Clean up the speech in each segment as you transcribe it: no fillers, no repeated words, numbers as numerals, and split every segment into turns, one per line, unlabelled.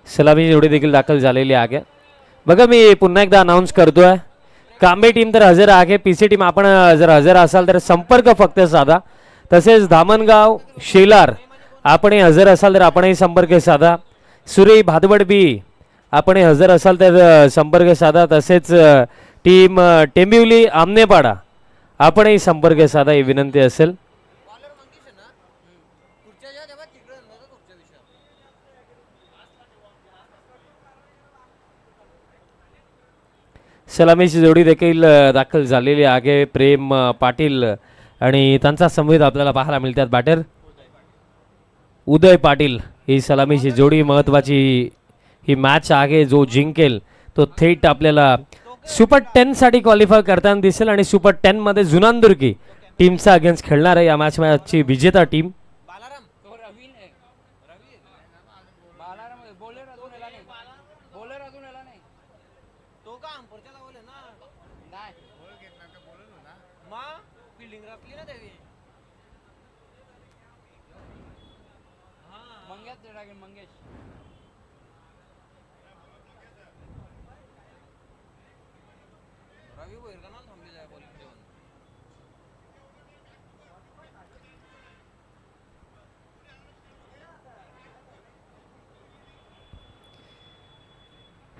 सलामी जोडी देखील दाखल झालेली आहे. बघा मी पुन्हा एकदा अनाऊन्स करतोय, कांबे टीम तर हजर आहे, पीसी टीम आपण जर हजर असाल तर संपर्क फक्त साधा. तसेच धामणगाव शेलार आपणही हजर असाल तर आपणही संपर्क साधा. सुरई भादवडबी आपणही हजर असाल तर संपर्क साधा. तसेच टीम टेंबिवली आमनेपाडा आपणही संपर्क साधा ही विनंती असेल. सलामीची जोडी देखील दाखल झालेली आहे. प्रेम पाटील आणि त्यांचा समवेत आपल्याला पाहायला मिळतात. बॅटर उदय पाटील ही सलामीची जोडी महत्त्वाची ही मॅच आहे. जो जिंकेल तो थेट आपल्याला सुपर 10 साठी क्वालिफाय करताना दिसेल आणि सुपर 10 मध्ये जुनांदुर्गी टीमचा अगेन्स्ट खेळणार आहे. या मॅचची विजेता टीम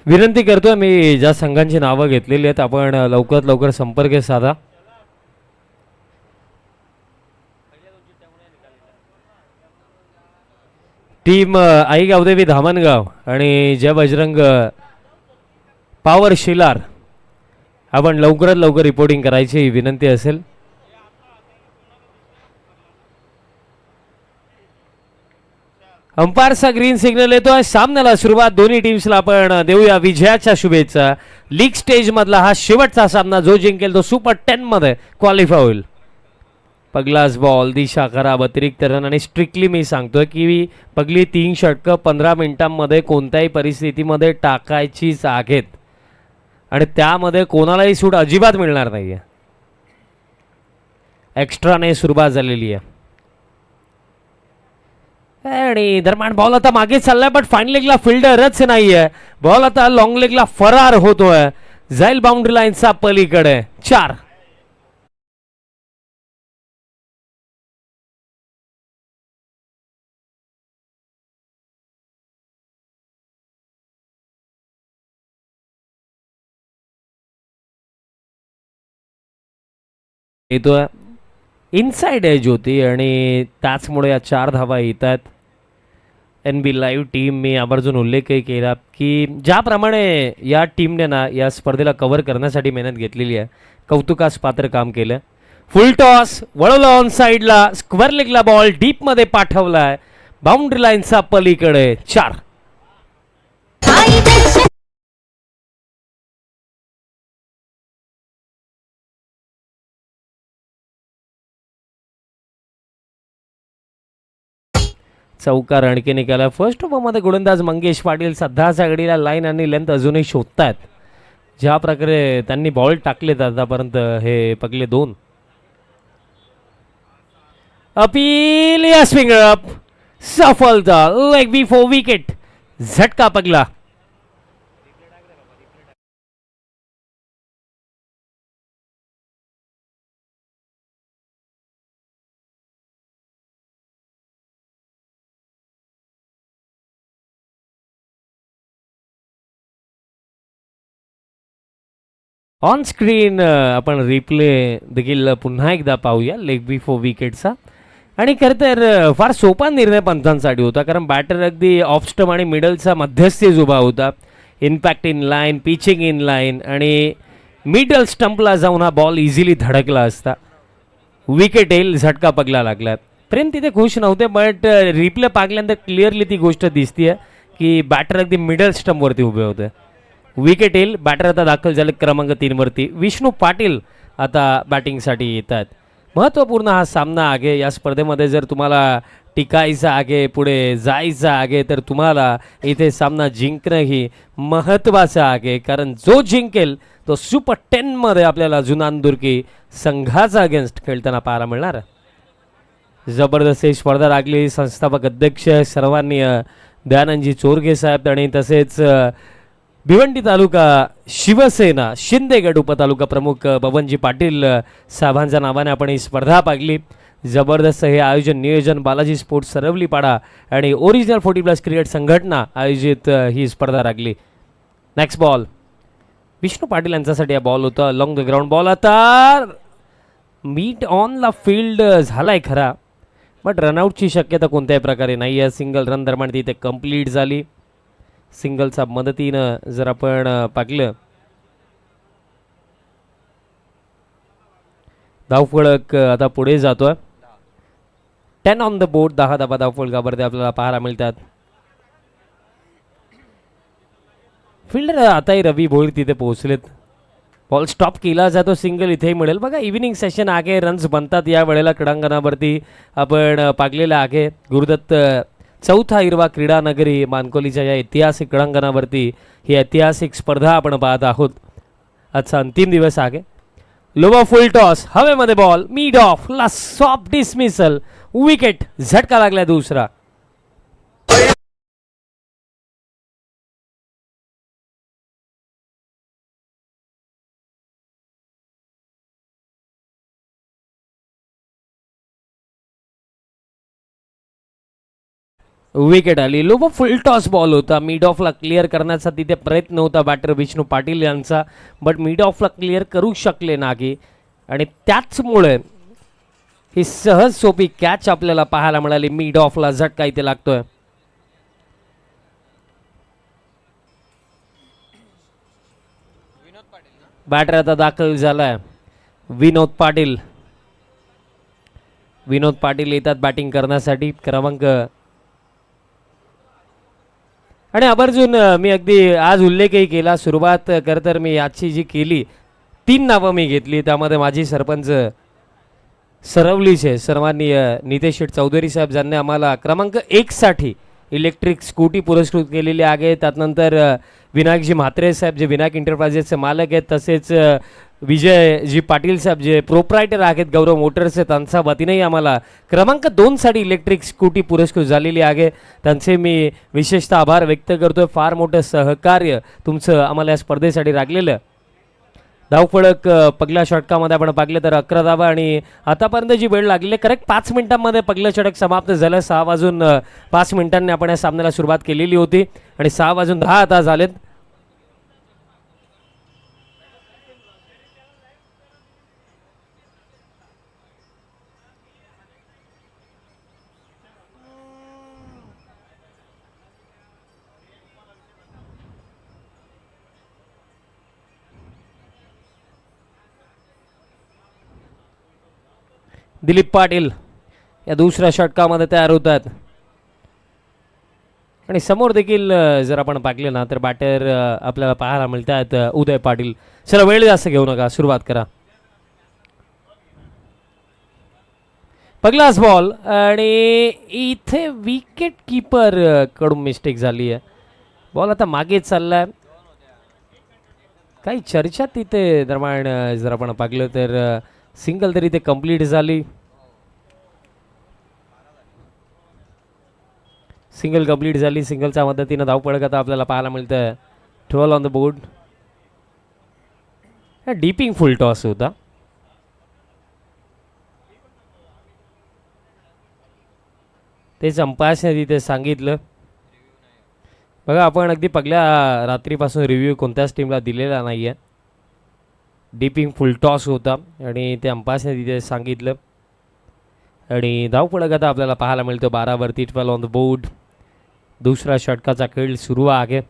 विनंती करतोय मी ज्या संघांची नावं घेतलेली आहेत आपण लवकरात लवकर संपर्क साधा. टीम आई गावदेवी धामणगाव आणि जय बजरंग पॉवर शिलार आपण लवकरात लवकर रिपोर्टिंग करायची विनंती असेल. अंपायरचा ग्रीन सिग्नल येतोय. सामन्याला सुरुवात दोन्ही टीम्सला आपण देऊया विजयाच्या शुभेच्छा. लीग स्टेज मधला हा शेवटचा सामना, जो जिंकेल तो सुपर 10 मध्ये क्वालिफाय होईल. पगलाच बॉल, दिशा खराब, अतिरिक्त रन आणि स्ट्रिक्टली मी सांगतोय की पगली 3 षटकं 15 मिनिटांमध्ये कोणत्याही परिस्थितीमध्ये टाकायचीच आहेत आणि त्यामध्ये कोणालाही सूट अजिबात मिळणार नाहीये. एक्स्ट्राने सुरुवात झालेली आहे आणि दरम्यान बॉल आता मागे चाललाय, बट फाईन लेगला फिल्डरच नाहीये. बॉल आता लॉंग लेगला फरार होतोय, जाईल बाउंड्री लाईनचा पलीकडे. 4 येतोय. इनसाइड एज होती आणि त्याचमुळे या 4 धावा येत आहेत. NB लाईव्ह टीम मी आवर्जून उल्लेखही केला की ज्याप्रमाणे या टीमने ना या स्पर्धेला कव्हर करण्यासाठी मेहनत घेतलेली आहे, कौतुकास पात्र काम केलं. फुल टॉस वळवलं ऑन साईडला, स्क्वेअर लेगला बॉल डीपमध्ये पाठवलाय, बाउंड्री लाईनचा पलीकडे. 4 चौकार आणखी निघाला. फर्स्ट ओव्हरमध्ये गोलंदाज मंगेश पाटील सध्याच्या घडीला लाईन आणि लेंथ अजूनही शोधतायत. ज्या प्रकारे त्यांनी बॉल टाकलेत आतापर्यंत हे पगले 2. अपील या स्विंग अप, सफलता, लेग बिफोर विकेट, झटका पगला. ऑन स्क्रीन आपण रिप्ले देखील पुन्हा एकदा पाहूया लेग बिफोर विकेटचा. आणि खरं तर फार सोपा निर्णय पंचांसाठी होता, कारण बॅटर अगदी ऑफ स्टंप आणि मिडलचा मध्यस्थीच उभा होता. Impact in line, pitching in line आणि मिडल स्टंपला जाऊन हा बॉल इझिली धडकला असता. विकेट येईल, झटका पगला लागला. प्रेम तिथे खुश नव्हते, बट रिप्ले पाहिल्यानंतर क्लिअरली ती गोष्ट दिसतीये की बॅटर अगदी मिडल स्टंपवरती उभे होते. विकेट येईल. बॅटर आता दाखल झाले क्रमांक 3 वरती. विष्णू पाटील आता बॅटिंगसाठी येतात. महत्त्वपूर्ण हा सामना आहे. या स्पर्धेमध्ये जर तुम्हाला टिकायचं आहे, पुढे जायचं आहे, तर तुम्हाला इथे सामना जिंकणं ही महत्त्वाचं आहे, कारण जो जिंकेल तो सुपर 10 मध्ये आपल्याला जुनांदुर्गी संघाचा अगेन्स्ट खेळताना पाहायला मिळणार. जबरदस्त स्पर्धा लागली. संस्थापक अध्यक्ष सर्वांनी दयानंदजी चोरगे साहेब आणि तसेच भिवंडी तालुका शिवसेना शिंदे गट उपतालुका प्रमुख बबनजी पाटील साहेबांच्या नावाने आपण ही स्पर्धा पाहिली. जबरदस्त हे आयोजन नियोजन बालाजी स्पोर्ट्स सरवलीपाडा आणि ओरिजिनल 40+ क्रिकेट संघटना आयोजित ही स्पर्धा लागली. नेक्स्ट बॉल विष्णू पाटील यांच्यासाठी हा बॉल होता लॉंग द ग्राउंड बॉल. आता मीट ऑन ला फील्ड झालाय खरा, बट रनआउटची शक्यता कोणत्याही प्रकारे नाही आहे. सिंगल रन दरम्यान तिथे कंप्लीट झाली. सिंगलच्या मदतीनं जर आपण पाहिलं धावफलक आता पुढे जातोय. 10 ऑन द बोर्ड, 10 धाबा धावफलकावरती आपल्याला पाहायला मिळतात. फिल्डर आताही रवी भोईर तिथे पोहोचलेत. बॉल स्टॉप केला जातो, सिंगल इथेही मिळेल. बघा इव्हिनिंग सेशन आहे, रन्स बनतात या वेळेला क्रीडांगणावरती आपण पागलेलं आहे. गुरुदत्त चौथा हिरवा क्रीडा नगरी मानकोलीच्या या ऐतिहासिक क्रीडांगणावरती ही ऐतिहासिक स्पर्धा आपण पाहत आहोत. आजचा अंतिम दिवस आहे. लोवा फुल टॉस, हवेमध्ये बॉल, मिड ऑफ ला सॉफ्ट डिसमिसल, विकेट, झटका लागला दुसरा. विकेट आली. लोबो फुल टॉस बॉल होता, मिड ऑफला क्लिअर करण्याचा तिथे प्रयत्न होता बॅटर विष्णू पाटील यांचा, बट मिड ऑफला क्लिअर करू शकले नाही आणि त्याचमुळे ही सहज सोपी कॅच आपल्याला पाहायला मिळाली. मिड ऑफला झटका इथे लागतोय. बॅटर आता दाखल झालाय विनोद पाटील. विनोद पाटील येतात बॅटिंग करण्यासाठी. क्रमांक आणि आवर्जून मी अगदी आज उल्लेखही केला, सुरुवात तर मी आजची जी केली 3 नावं मी घेतली, त्यामध्ये माझी सरपंच सरवलीचे सर्वांनी नितेश शेठ चौधरी साहेब ज्यांनी आम्हाला क्रमांक 1 साठी इलेक्ट्रिक स्कूटी पुरस्कृत केलेली आहे. त्यानंतर विनायकजी म्हात्रे साहेब जे विनायक इंटरप्राइजेसचे मालक आहेत, तसेच विजयजी पाटील साहेब जे प्रोप्रायटर आहेत गौरव मोटर्सचे, त्यांच्या वतीनेही आम्हाला क्रमांक 2 साठी इलेक्ट्रिक स्कूटी पुरस्कृत झालेली आहे. त्यांचे मी विशेषतः आभार व्यक्त करतोय. फार मोठं सहकार्य तुमचं आम्हाला या स्पर्धेसाठी लागलेलं. धावफलक पहिल्या षटकामध्ये आपण पाहिलं तर 11 धावा आणि आतापर्यंत जी वेळ लागलेली करेक्ट 5 मिनिटांमध्ये पहिलं षटक समाप्त झालं. 6 वाजून 5 मिनिटांनी आपण या सामन्याला सुरुवात केलेली होती आणि 6 वाजून 10 आता झालेत. दिलीप पाटील या दुसऱ्या षटकामध्ये तयार होत आहेत आणि समोर देखील जर आपण पाहिले ना तर बॅटर आपल्याला पाहायला मिळतात उदय पाटील. चला वेळ जास्त घेऊ नका, सुरुवात करा. पहिलाच बॉल आणि इथे विकेट किपर कडून मिस्टेक झाली आहे. बॉल आता मागे चाललाय. काही चर्चा तिथे दरम्यान जर आपण पाहिलं तर सिंगल तरी ते कंप्लीट झाली. सिंगल कंप्लीट झाली. सिंगलच्या मदतीनं धावपळक आता आपल्याला पाहायला मिळतं. 12 on the board. डीपिंग full toss होता. तेच अंपायर्सने तिथे सांगितलं. बघा आपण अगदी पहिल्या रात्रीपासून रिव्ह्यू कोणत्याच टीमला दिलेला नाही आहे. डीपिंग फुल टॉस होता आणि ते अंपायर्सने तिथे सांगितलं आणि धावपळक आता आपल्याला पाहायला मिळतो 12 वरती. 12 ऑन द बोर्ड. दुसरा षटकाचा खेळ सुरू आहे.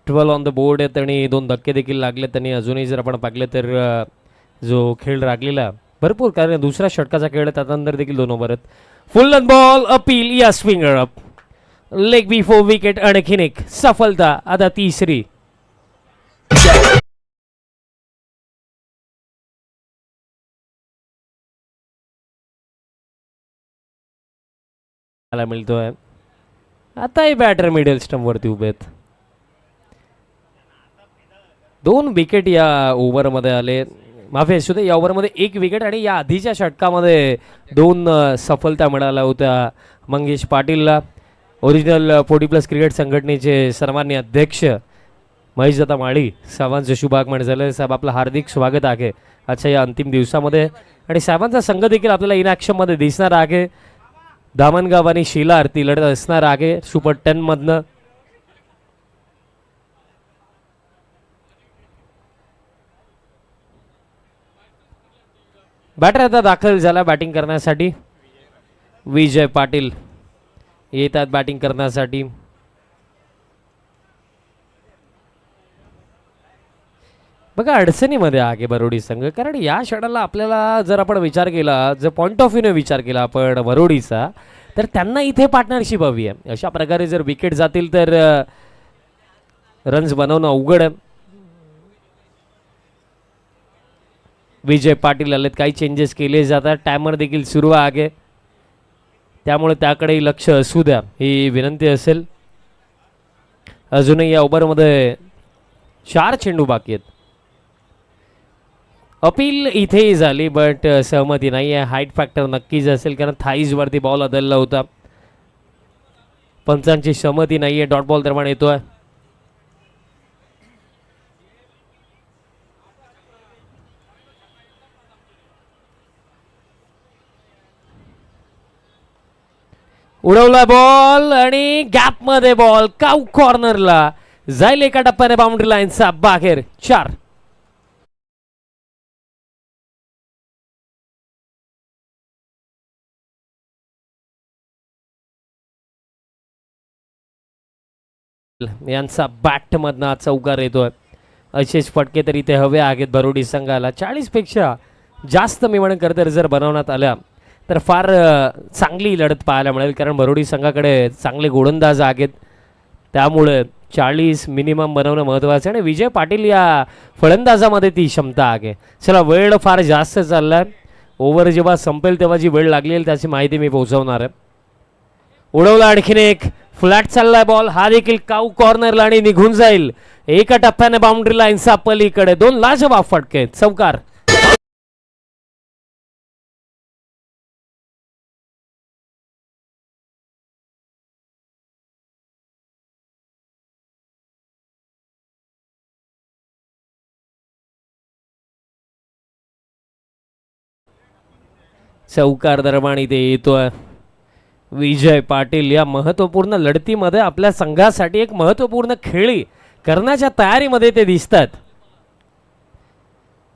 ट्वेल्व ऑन द बोर्ड आहेत आणि 2 धक्के देखील लागले. त्यांनी अजूनही जर आपण पाहिलं तर जो खेळ लागलेला भरपूर, कारण दुसऱ्या षटकाचा खेळ त्यानंतर देखील 2 ओव्हर आहेत. फुल ऑन बॉल, अपील, या swinger up, leg before wicket, आणखीन एक सफलता. आता तिसरी. मिळतोय. आताही बॅटर मिडल स्टंप वरती उभे आहेत. 2 विकेट या ओव्हरमध्ये आले. माफी असू दे, या ओव्हरमध्ये 1 विकेट आणि या आधीच्या षटकामध्ये 2 सफलता मिळाल्या होत्या मंगेश पाटीलला. ओरिजिनल 40+ क्रिकेट संघटनेचे सन्माननीय अध्यक्ष महेश दत्ता माळी साहेबांचं शुभागमन झालं. साहेब आपलं हार्दिक स्वागत आहे आजच्या या अंतिम दिवसामध्ये. आणि साहेबांचा संघ देखील आपल्याला इन ॲक्शनमध्ये दिसणार आहे. दामनगाव आणि शीला आरती लढत असणार आहे सुपर 10 मधनं. बॅटर आता दाखल झाला बॅटिंग करण्यासाठी. विजय पाटील येतात बॅटिंग करण्यासाठी. बघा अडचणीमध्ये आहे वरोडी संघ, कारण या षडाला आपल्याला जर आपण विचार केला, जर पॉईंट ऑफ व्ह्यूने विचार केला आपण वरोडीचा, तर त्यांना इथे पार्टनरशिप हवी आहे. अशा प्रकारे जर विकेट जातील तर रन्स बनवणं अवघड आहे. विजय पाटील आलेत, काही चेंजेस केले जातात. टायमर देखील सुरू आहे, त्यामुळे त्याकडेही लक्ष असू द्या ही विनंती असेल. अजूनही या ओव्हरमध्ये 4 चेंडू बाकी आहेत. अपील इथेही झाली बट सहमती नाही आहे. हाईट फॅक्टर नक्कीच असेल, कारण थाईजवरती बॉल अदलला होता. पंचांची सहमती नाही आहे. डॉट बॉल दरम्यान येतोय. उडवला बॉल आणि गॅप मध्ये बॉल काऊ कॉर्नरला जाईल. एका टप्प्याने बाउंड्री लाईनचा बाहेर. 4. यांचा बॅट मधनं चौकार येतोय. असेच फटके तरी ते हवे आहेत बरोडी संघाला. 40 पेक्षा जास्त मी म्हणून करतर जर बनवण्यात आल्या तर फार चांगली लढत पाहायला मिळेल, कारण बरोडी संघाकडे चांगले गोलंदाज आहेत. त्यामुळे 40 मिनिमम बनवणं महत्त्वाचं आहे. आणि विजय पाटील या फलंदाजामध्ये ती क्षमता आहे. चला वेळ फार जास्त चालला आहे. ओव्हर जेव्हा संपेल तेव्हा जी वेळ लागली त्याची माहिती मी पोहोचवणार आहे. उडवला आणखीन एक. फ्लॅट चाललाय बॉल. हा देखील काऊ कॉर्नरला आणि निघून जाईल. एका टप्प्याने बाउंड्री लाईनचा पलीकडे. 2 लाजवाब फटके. चौकार. चौकार दरम्यान इथे येतोय. विजय पाटील या महत्त्वपूर्ण लढतीमध्ये आपल्या संघासाठी एक महत्त्वपूर्ण खेळी करण्याच्या तयारीमध्ये ते दिसतात.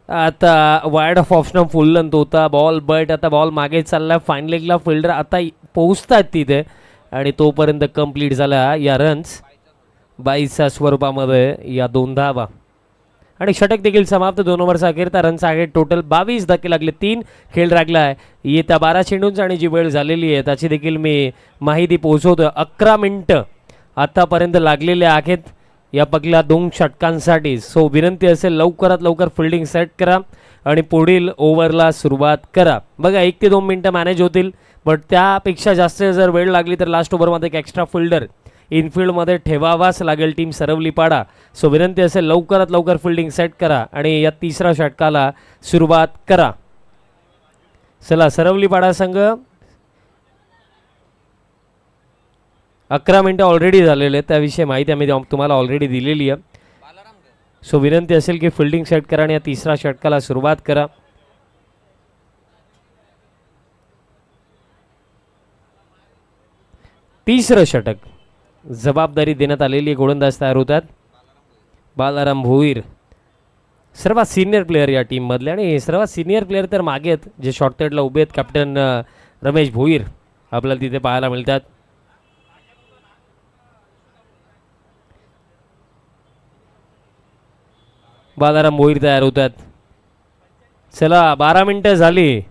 आता wide of option full length होता बॉल, बट आता बॉल मागे चालला. फाईन लेगला फिल्डर आता पोहोचतात तिथे आणि तोपर्यंत कंप्लीट झाला या रन्स 22च्या स्वरूपामध्ये या 2 धावा. आणि षटक देखील समाप्त. 2 ओव्हरचा अखेरचा रन्स आहे टोटल 22 धक्के लागले. 3 खेळ लागला आहे. येत्या 12 चेंडूंचा आणि जी वेळ झालेली आहे त्याची देखील मी माहिती पोहोचवतो. 11 मिनिटं आतापर्यंत लागलेले आहेत या पहिल्या 2 षटकांसाठी. सो विनंती असेल लवकरात लवकर फिल्डिंग सेट करा आणि पुढील ओव्हरला सुरुवात करा. बघा 1 ते 2 मिनिटं मॅनेज होतील, बट त्यापेक्षा जास्त जर वेळ लागली तर लास्ट ओव्हरमध्ये एक एक्स्ट्रा फिल्डर इनफिल्डमध्ये ठेवावाच लागेल टीम सरवली पाडा. सो विनंती असेल लवकरात लवकर फिल्डिंग सेट करा आणि या 3ऱ्या षटकाला सुरुवात करा. चला सरवली पाडा संघ 11 मिनिटं ऑलरेडी झालेले आहेत, त्याविषयी माहिती आम्ही तुम्हाला ऑलरेडी दिलेली आहे. सो विनंती असेल की फिल्डिंग सेट करा आणि या 3ऱ्या षटकाला सुरुवात करा. तिसरं षटक जबाबदारी देण्यात आलेली गोलंदाज तयार होतात. बालाराम भोईर सर्वात सिनियर प्लेअर या टीम मधले आणि सर्वात सिनियर प्लेअर तर मागे आहेत जे शॉर्टकटला उभे आहेत. कॅप्टन रमेश भोईर आपल्याला तिथे पाहायला मिळतात. बालाराम भोईर तयार होतात. चला 12 मिनिटं झाली.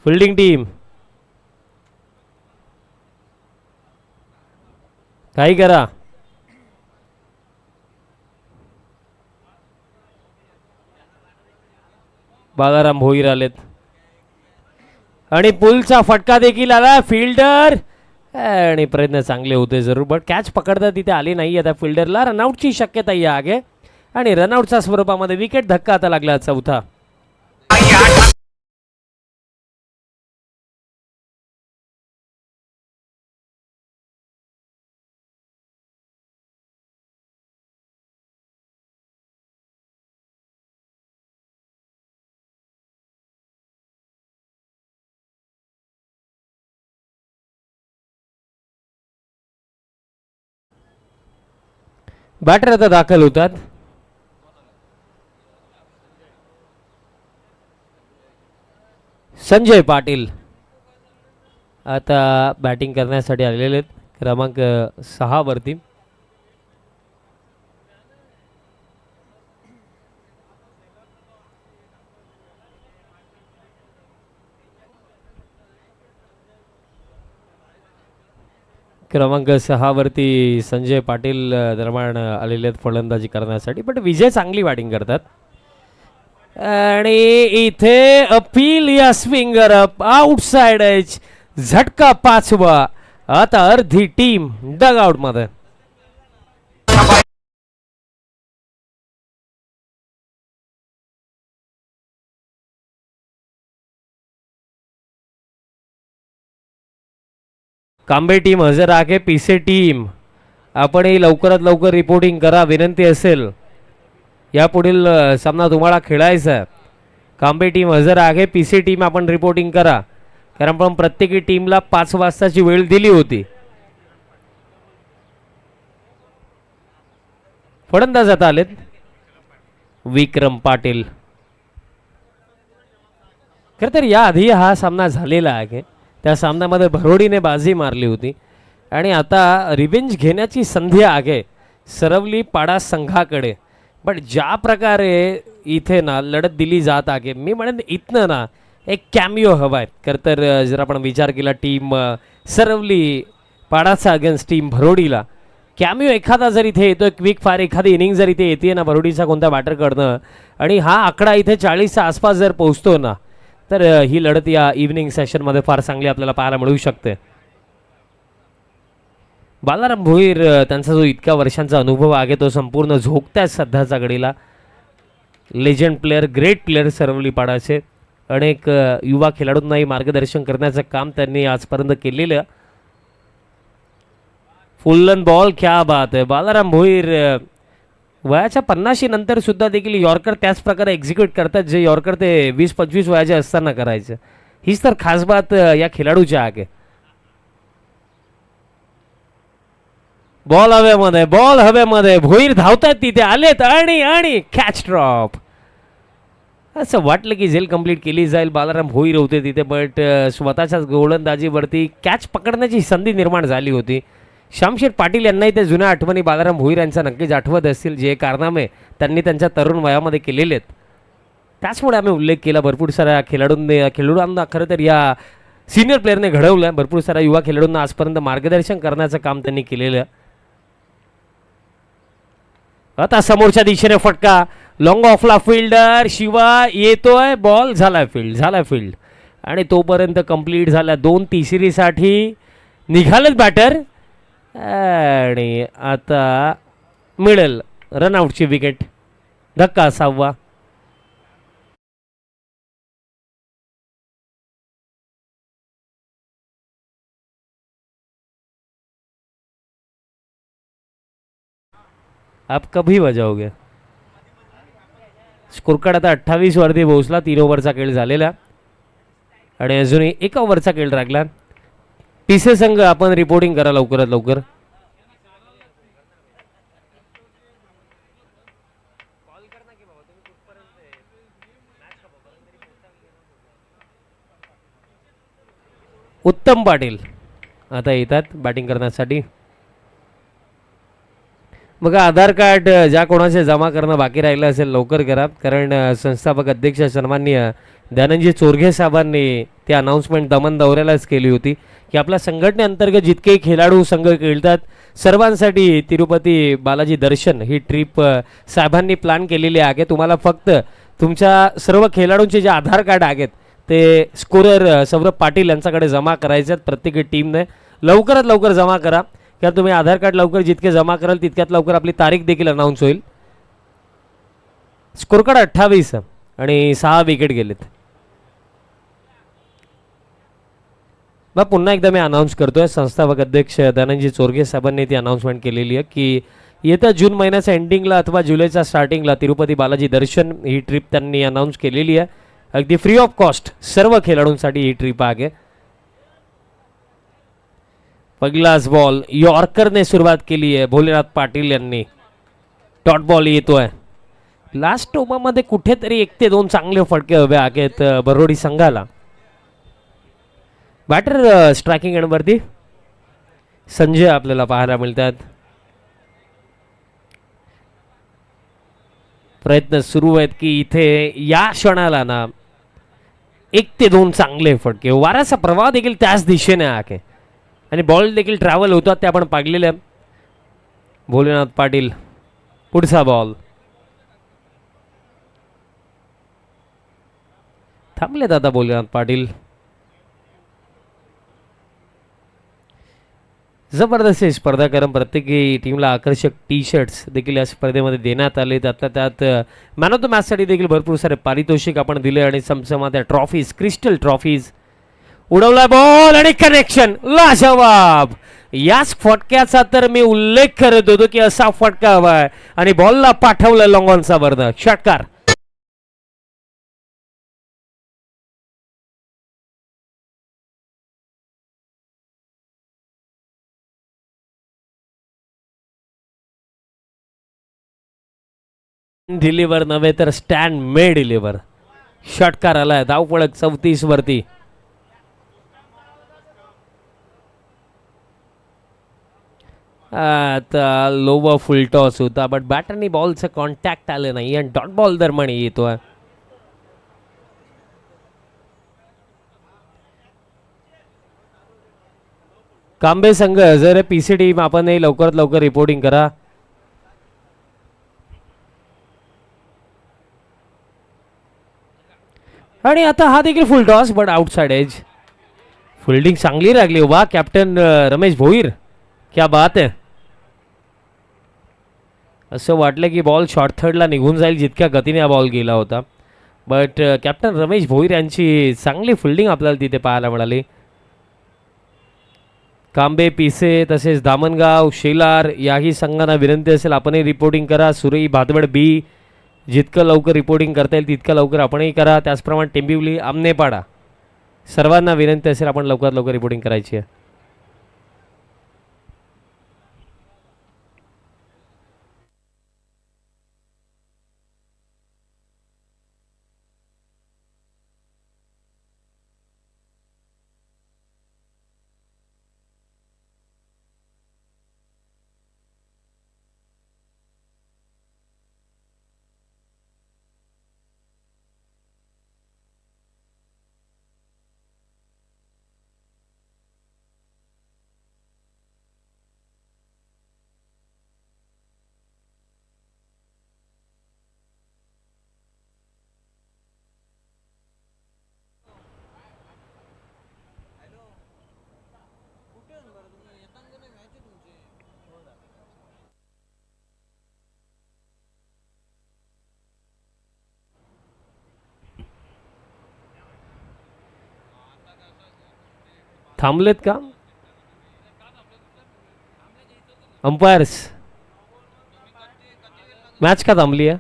फिल्डिंग टीम काही करा. बालाराम भोईर आलेत आणि पुलचा फटका देखील आला. फिल्डर आणि प्रयत्न चांगले होते जरूर, बट कॅच पकडता तिथे आली नाही. आता फिल्डरला रनआउटची शक्यता आहे. आणि रनआउटच्या स्वरूपामध्ये विकेट धक्का आता लागला चौथा. बॅटर आता दाखल होतात. संजय पाटील आता बॅटिंग करण्यासाठी आलेले आहेत क्रमांक 6 वरती. क्रमांक 6 वरती संजय पाटील दरम्यान आलेले आहेत फलंदाजी करण्यासाठी. पण विजय चांगली बॅटिंग करतात आणि इथे अपील या स्विंगर अप आउटसाइड एज झटका 5वा. आता अर्धी टीम डग आउट मध्ये. कांबे टीम हजर आहे. पीसे टीम आपणही लवकरात लवकर रिपोर्टिंग करा विनंती असेल. यापुढील सामना तुम्हाला खेळायचा आहे. कांबे टीम हजर आहे. पीसी टीम आपण रिपोर्टिंग करा कारण आपण प्रत्येकी टीमला 5 वाजताची वेळ दिली होती. फलंदाज आता आलेत विक्रम पाटील. खरं तर याआधी हा सामना झालेला आहे. त्या सामन्यामध्ये भरोडीने बाजी मारली होती आणि आता रिवेंज घेण्याची संधी आहे सरवली पाडा संघाकडे. पण ज्या प्रकारे इथे ना लढत दिली जात आहे मी म्हणेन इथनं ना एक कॅमिओ हवा आहे. खरं तर जर आपण विचार केला team Saravali पाडाचा against team भरोडीला cameo एखादा जर इथे येतो क्विक फायर एखादी इनिंग जर इथे येते ना भरोडीचा कोणत्या बॅटरकडनं आणि हा आकडा इथे 40च्या आसपास जर पोहोचतो ना तर ही लढत या इव्हनिंग सेशनमध्ये फार चांगली आपल्याला पाहायला मिळू शकते. बालाराम भोईर त्यांचा जो इतक्या वर्षांचा अनुभव आहे तो संपूर्ण झोकत्यात सध्याच्या घडीला. लेजंड प्लेअर ग्रेट प्लेअर सरवली पाडाचे. अनेक युवा खेळाडूंनाही मार्गदर्शन करण्याचं काम त्यांनी आजपर्यंत केलेलं. फुल्लन बॉल क्या बात आहे. बालाराम भोईर वयाच्या 50 नंतर सुद्धा देखील यॉर्कर त्याच प्रकारे एक्झिक्यूट करतात जे यॉर्कर ते 20-25 वयाचे असताना करायचं. हीच तर खास बात या खेळाडूची आहे. बॉल हवेमध्ये भोईर धावतात तिथे आलेत आणि आणि कॅच ड्रॉप. असं वाटलं की झेल कंप्लीट केली जाईल. बालाराम भोईर होते तिथे बट स्वतःच्याच गोलंदाजीवरती कॅच पकडण्याची संधी निर्माण झाली होती. शामशेर पाटील यांनाही त्या जुन्या आठवणी बालाराम भोईर यांचा नक्कीच आठवत असतील जे कारनामे त्यांनी त्यांच्या तरुण वयामध्ये केलेले आहेत. त्याचमुळे आम्ही उल्लेख केला भरपूर साऱ्या खेळाडूंना खरं तर या सिनियर प्लेअरने घडवलं. भरपूर साऱ्या युवा खेळाडूंना आजपर्यंत मार्गदर्शन करण्याचं काम त्यांनी केलेलं. आता समोरच्या दिशेने फटका लॉंग ऑफला फिल्डर शिवा येतोय. बॉल झालाय फील्ड आणि तोपर्यंत कंप्लीट झाला. 2 तिसरीसाठी निघालेत बॅटर आणि आता मिळेल रनआउटची विकेट. धक्का 6वा. आप कभी बजाओगे. स्कोरकार्ड आता 28 वरती पोहोचला. 3 ओव्हरचा खेळ झालेला आणि अजूनही 1 ओव्हरचा खेळ राखला. पीसे संघ आपण रिपोर्टिंग करा लवकरात लवकर. उत्तम पाटील आता येतात बॅटिंग करण्यासाठी. बघा आधार कार्ड ज्या कोणाचे जमा करणं बाकी राहिलं असेल लवकर करा कारण संस्थापक अध्यक्ष सन्माननीय दयानंदजी चोरघे साहेबांनी ती अनाऊन्समेंट दमन दौऱ्यालाच केली होती की आपल्या संघटनेअंतर्गत जितके खेळाडू संघ खेळतात सर्वांसाठी तिरुपती बालाजी दर्शन ही ट्रिप साहेबांनी प्लॅन केलेली आहे. तुम्हाला फक्त तुमच्या सर्व खेळाडूंचे जे आधार कार्ड आहेत ते स्कोरर सौरभ पाटील यांच्याकडे जमा करायचे आहेत. प्रत्येक टीमने लवकरात लवकर जमा करा किंवा तुम्ही आधार कार्ड लवकर जितके जमा कराल तितक्यात लवकर आपली तारीख देखील अनाऊन्स होईल. स्कोर कार्ड 28 आणि 6 विकेट गेलेत. मग पुन्हा एकदा मी अनाऊन्स करतोय, संस्थापक अध्यक्ष धनंजय चोरगे साहेबांनी ती अनाऊन्समेंट केलेली आहे की येत्या जून महिन्याच्या एंडिंगला अथवा जुलैच्या स्टार्टिंगला तिरुपती बालाजी दर्शन ही ट्रिप त्यांनी अनाऊन्स केलेली आहे. अगदी फ्री ऑफ कॉस्ट सर्व खेळाडूंसाठी ही ट्रिप आहे. पहिलाच बॉल यॉर्करने सुरुवात केली आहे भोलेनाथ पाटील यांनी. डॉट बॉल येतोय. लास्ट ओव्हरमध्ये कुठेतरी 1 ते 2 चांगले फटके हवे आहेत बरोडी संघाला. बॅटर स्ट्रायकिंग एंडवरती संजय आपल्याला पाहायला मिळतात. प्रयत्न सुरू आहेत की इथे या क्षणाला ना 1 ते 2 चांगले फटके. वाऱ्याचा प्रवाह देखील त्याच दिशेने आहे आणि बॉल देखील ट्रॅव्हल होतात ते आपण पाहिलेले. भोलेनाथ पाटील पुढचा बॉल थांबलेत आता भोलेनाथ पाटील. जबरदस्त स्पर्धा, कारण प्रत्येकी टीमला आकर्षक टी शर्ट्स देखील या स्पर्धेमध्ये देण्यात आले. त्यातल्या त्यात मॅन ऑफ द मॅचसाठी देखील भरपूर सारे पारितोषिक आपण दिले आणि समसमा त्या ट्रॉफीज, क्रिस्टल ट्रॉफीज. उडवला बॉल आणि कनेक्शन लाजवाब. याच फटक्याचा तर मी उल्लेख करत होतो की असा फटका हवाय आणि बॉलला पाठवलं लॉंगॉनचा वरनं षटकार. डिलिव्हर नव्हे तर स्टँड मे डिलिव्हर. षटकार आलाय धावपळक 34 वरती. आता लोवर फुल टॉस होता बट बॅटरनी बॉलचं कॉन्टॅक्ट आलं नाही आणि डॉट बॉल दरम्यान येतोय. कांबे संघ जर पीसी टीम आपण लवकरात लवकर रिपोर्टिंग करा. आणि आता हा देखील full toss but outside edge. Fielding चांगली लागली वा कॅप्टन रमेश भोईर, क्या बात आहे. असं वाटलं की बॉल शॉर्ट थर्डला निघून जाईल जितक्या गतीने हा बॉल गेला होता. बट कॅप्टन रमेश भोईर यांची चांगली फिल्डिंग आपल्याला तिथे पाहायला मिळाली. कांबे, पिसे तसेच दामणगाव, शेलार याही संघांना विनंती असेल आपणही रिपोर्टिंग करा. सुरई, भादवड, बी जितकं लवकर रिपोर्टिंग करता येईल तितकं लवकर आपणही करा. त्याचप्रमाणे टेंबिवली, आमनेपाडा सर्वांना विनंती असेल आपण लवकरात लवकर रिपोर्टिंग करायची आहे. थांबलेत का अंपायर्स? मॅच का थांबली आहे?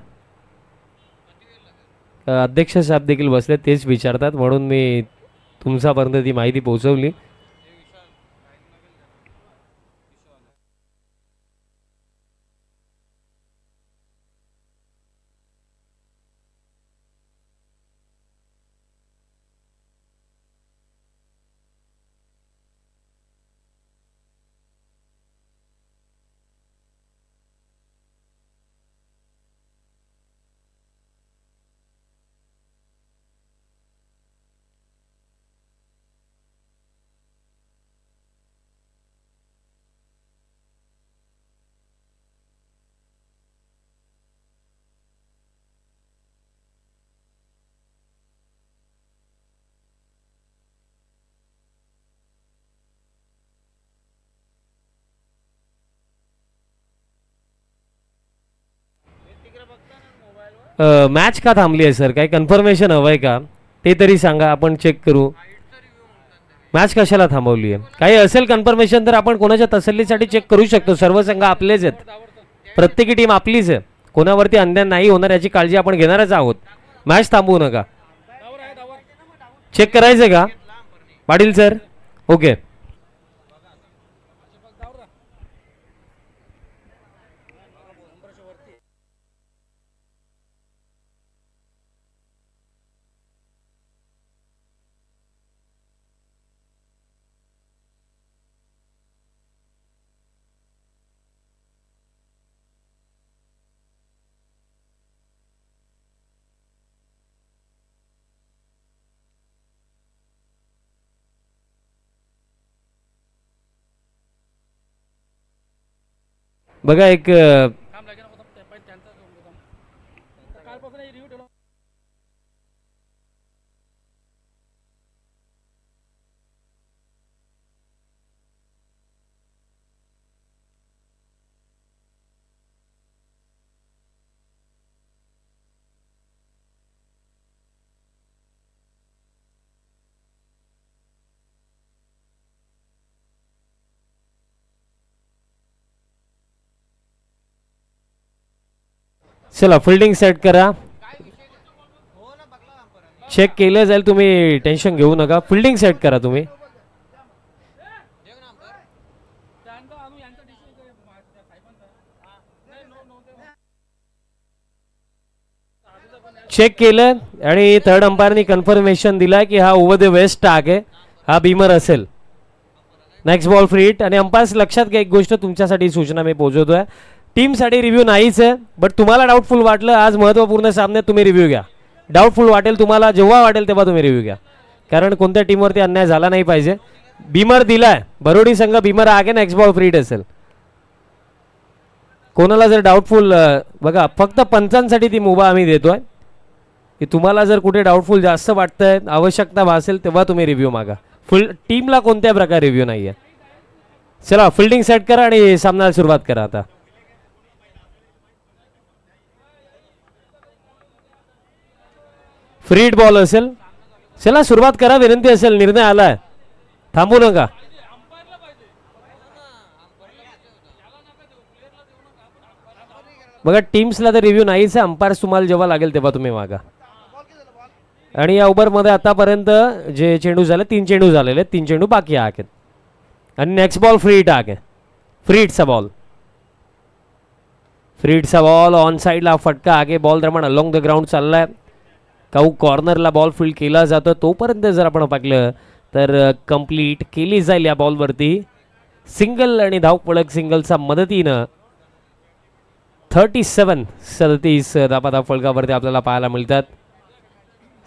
अध्यक्ष साहेब देखील बसले तेच विचारतात म्हणून मी तुमच्यापर्यंत ती माहिती पोहोचवली. मॅच का थांबली आहे सर? काही कन्फर्मेशन हवं आहे का ते तरी सांगा, आपण चेक करू. मॅच कशाला थांबवली आहे? काही असेल कन्फर्मेशन तर आपण कोणाच्या तसल्लीसाठी चेक करू शकतो. सर्व संघ आपलेच आहेत, प्रत्येकी टीम आपलीच आहे, कोणावरती अन्याय नाही होणार याची काळजी आपण घेणारच आहोत. मॅच थांबवू नका. चेक करायचं का पाटील सर? ओके. बघा एक चला फिल्डिंग सेट करा. चेक केलं जाईल, तुम्ही टेन्शन घेऊ नका. फिल्डिंग सेट करा तुम्ही. चेक केलं आणि थर्ड अंपायरनी कन्फर्मेशन दिला की हा ओव्हर द वेस्ट टाक आहे, हा बीमर असेल. Next ball free hit. आणि अंपायर्स लक्षात घ्या एक गोष्ट, तुमच्यासाठी सूचना मी पोहोचवतोय. टीमसाठी रिव्ह्यू नाहीच आहे, बट तुम्हाला डाऊटफुल वाटलं आज महत्त्वपूर्ण सामन्यात तुम्ही रिव्ह्यू घ्या. डाऊटफुल वाटेल तुम्हाला जेव्हा वाटेल तेव्हा तुम्ही रिव्ह्यू घ्या, कारण कोणत्या टीमवरती अन्याय झाला नाही पाहिजे. बीमर दिलाय, बरोडी संघ बीमर आगे, नेक्स्ट बॉल फ्री हिट असेल. कोणाला जर डाऊटफुल, बघा फक्त पंचांसाठी ती मुभा आम्ही देतोय की तुम्हाला जर कुठे डाऊटफुल जास्त वाटतंय, आवश्यकता भासेल तेव्हा तुम्ही रिव्ह्यू मागा. फुल टीमला कोणत्या प्रकारे रिव्ह्यू नाही आहे. चला फिल्डिंग सेट करा आणि सामन्याला सुरुवात करा. आता फ्री हिट बॉल असेल. चला सुरुवात करा, विनंती असेल, निर्णय आलाय, थांबू नका. बघा टीम्सला तर रिव्ह्यू नाहीच आहे, अंपायर्स तुम्हाला जेव्हा लागेल तेव्हा तुम्ही मागा. आणि या ओव्हरमध्ये आतापर्यंत जे चेंडू झाले 3 चेंडू झालेले, 3 चेंडू बाकी आहेत. आणि नेक्स्ट बॉल फ्री हिट आहे, फ्री हिटचा बॉल. फ्री हिटचा बॉल ऑन साईडला फटका आगे, बॉल दरम्यान अलॉंग द ग्राउंड चाललाय. काऊ कॉर्नरला बॉल फील्ड केला जातो, तोपर्यंत जर आपण पाहिलं तर कंप्लीट केली जाईल या बॉलवरती. सिंगल आणि धावपळक सिंगलच्या मदतीनं 37 धाबा फलकावरती आपल्याला पाहायला मिळतात.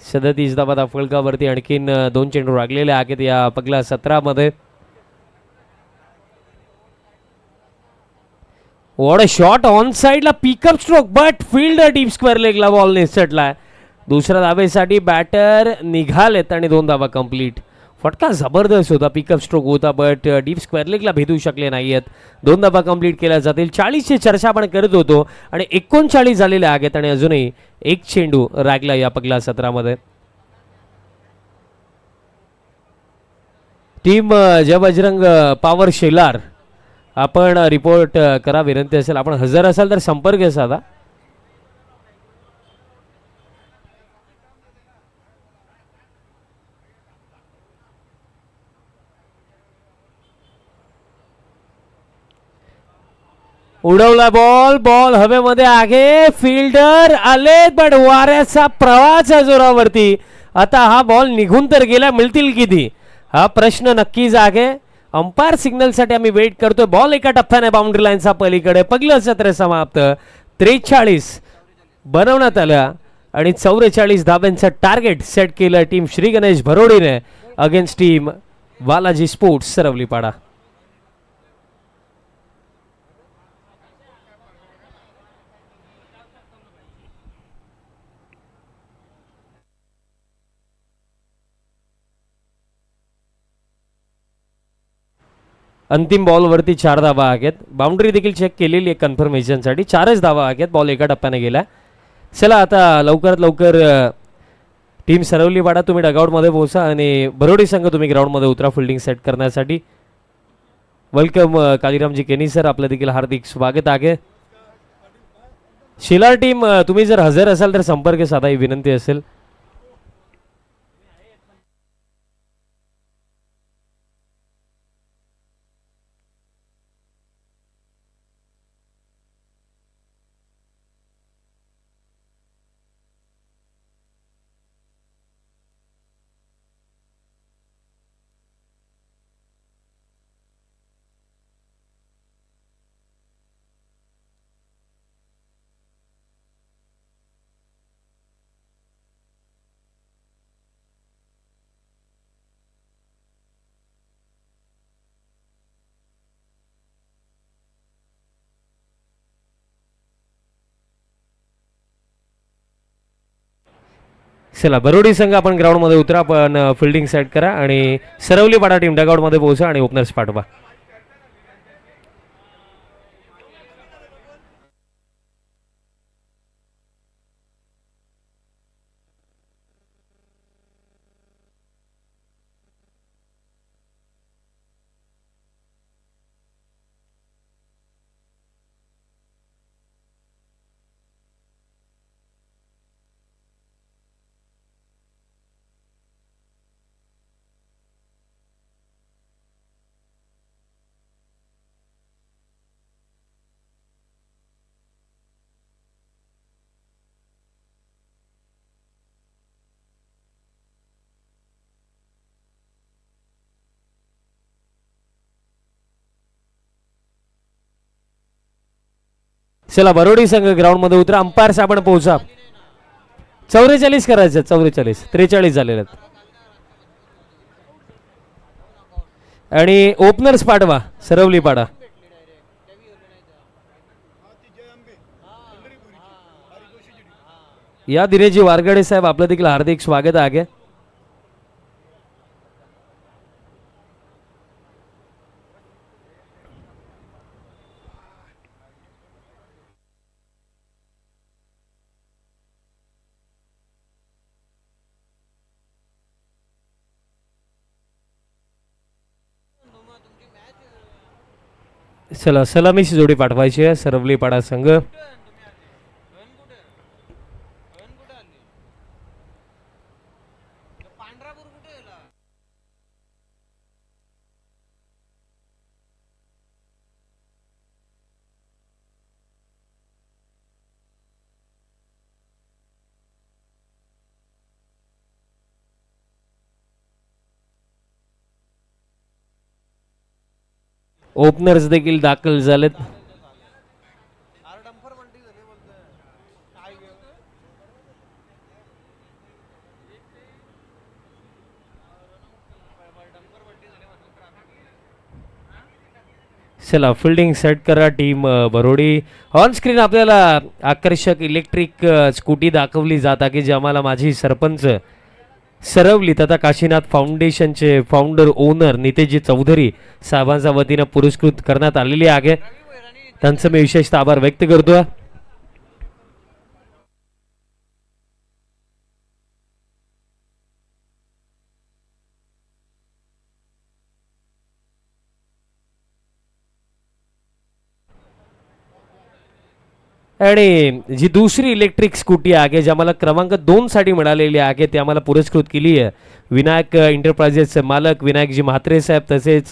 37 धाबा फलकावरती आणखीन 2 चेंडू लागलेले आहेत या पहिल्या 17 मध्ये. वॉट अ शॉट ऑन साइडला, pickup stroke, but fielder deep square लेगला बॉल निसटलाय. दुसऱ्या धाबेसाठी बॅटर निघालेत आणि 2 धाबा कंप्लीट. फटका जबरदस्त होता, पिकअप स्ट्रोक होता, बट डीप स्क्वेअर लेगला भेटू शकले नाहीयेत. 2 धाबा कंप्लीट केल्या जातील. 40ची चर्चा आपण करत होतो आणि 39 झालेले आहेत आणि अजूनही एक चेंडू रागला या पहिल्या 17 मध्ये. टीम जय बजरंग पॉवर शेलार, आपण रिपोर्ट करा, विनंती असेल. आपण हजर असाल तर संपर्क साधा. उडवला बॉल, बॉल हवेमध्ये आगे, फिल्डर आले पण वाऱ्याचा प्रवाहाच्या जोरावरती आता हा बॉल निघून तर गेला, मिळतील किती हा प्रश्न नक्कीच आहे. अंपायर सिग्नलसाठी आम्ही वेट करतोय. बॉल एका टप्प्याने बाउंड्री लाईनचा पलीकडे. पहिलं सत्र समाप्त. 43 बनवण्यात आलं आणि 44 धाब्यांचं टार्गेट सेट केलं टीम श्री गणेश भरोडीने against team Balaji sports Saravalipada. अंतिम बॉलवरती 4 धावा आहेत. बाउंड्री देखील चेक केलेली आहे कन्फर्मेशनसाठी. 4च धावा आहेत. बॉल एका टप्प्याने गेला. चला आता लवकरात लवकर टीम सरवली वाडा तुम्ही डगआउटमध्ये पोहोचा आणि बरोडी संघ तुम्ही ग्राउंडमध्ये उतरा फिल्डिंग सेट करण्यासाठी. वेलकम कालीरामजी केनी सर, आपलं देखील हार्दिक स्वागत आहे. शिलार टीम तुम्ही जर हजर असाल तर संपर्क साधा ही विनंती असेल. चला बरोडी संघ आपण ग्राउंडमध्ये उतरा, पण फिल्डिंग सेट करा आणि सरवली पाडा टीम डगआउटमध्ये पोहोचा आणि ओपनर्स पाठवा. चला बरोडी संघ ग्राउंडमध्ये उतरा, अंपायर आपण पोहोचा. 44 करायचं, 44 43 झालेले आहेत. आणि ओपनर्स पाठवा सरवली पाडा. या दिनेशजी वारगडे साहेब, आपलं देखील हार्दिक स्वागत आहे. चला सलामीची जोडी पाठवायची आहे सरवली पाडा संघ. ओपनर्स देखील दाखल झालेत. चला फिल्डिंग सेट करा टीम बरोडी. ऑन स्क्रीन आपल्याला आकर्षक इलेक्ट्रिक स्कूटी दाखवली जात आहे, जी आम्हाला माझी सरपंच सरवली तथा काशीनाथ फाउंडेशनचे फाउंडर ओनर नितेशजी चौधरी साहेबांच्या वतीनं पुरस्कृत करण्यात आलेली आहे. त्यांचं मी विशेषतः आभार व्यक्त करतो. आणि जी दुसरी इलेक्ट्रिक स्कूटी आहे जी आम्हाला क्रमांक 2 साठी मिळालेली आहे, ती आम्हाला पुरस्कृत केली आहे विनायक एंटरप्राइजेसचे मालक विनायकजी म्हात्रे साहेब, तसेच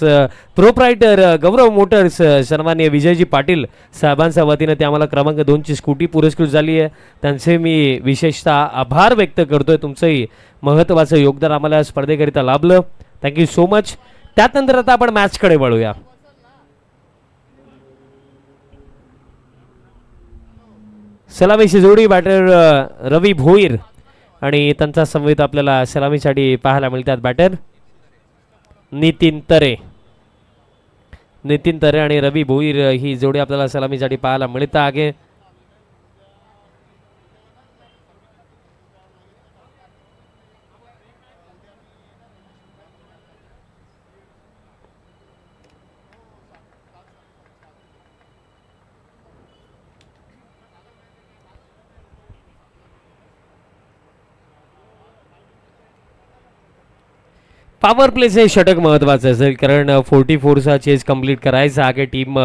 प्रोप्रायटर गौरव मोटर्स सन्माननीय विजयजी पाटील साहेबांच्या वतीनं ते आम्हाला क्रमांक 2 ची स्कूटी पुरस्कृत झाली आहे. त्यांचे मी विशेषतः आभार व्यक्त करतोय. तुमचंही महत्त्वाचं योगदान आम्हाला स्पर्धेकरिता लाभलं. Thank you so much. त्यानंतर आता आपण मॅचकडे वळूया. सलामीची जोडी बॅटर रवी भोईर आणि त्यांचा समवेत आपल्याला सलामीसाठी पाहायला मिळतात बॅटर नितीन तरे. नितीन तरे आणि रवी भोईर ही जोडी आपल्याला सलामीसाठी पाहायला मिळत आहे. पॉवर प्लेचं षटक महत्त्वाचं असेल, कारण 44चा चेस कंप्लीट करायचा आहे. टीम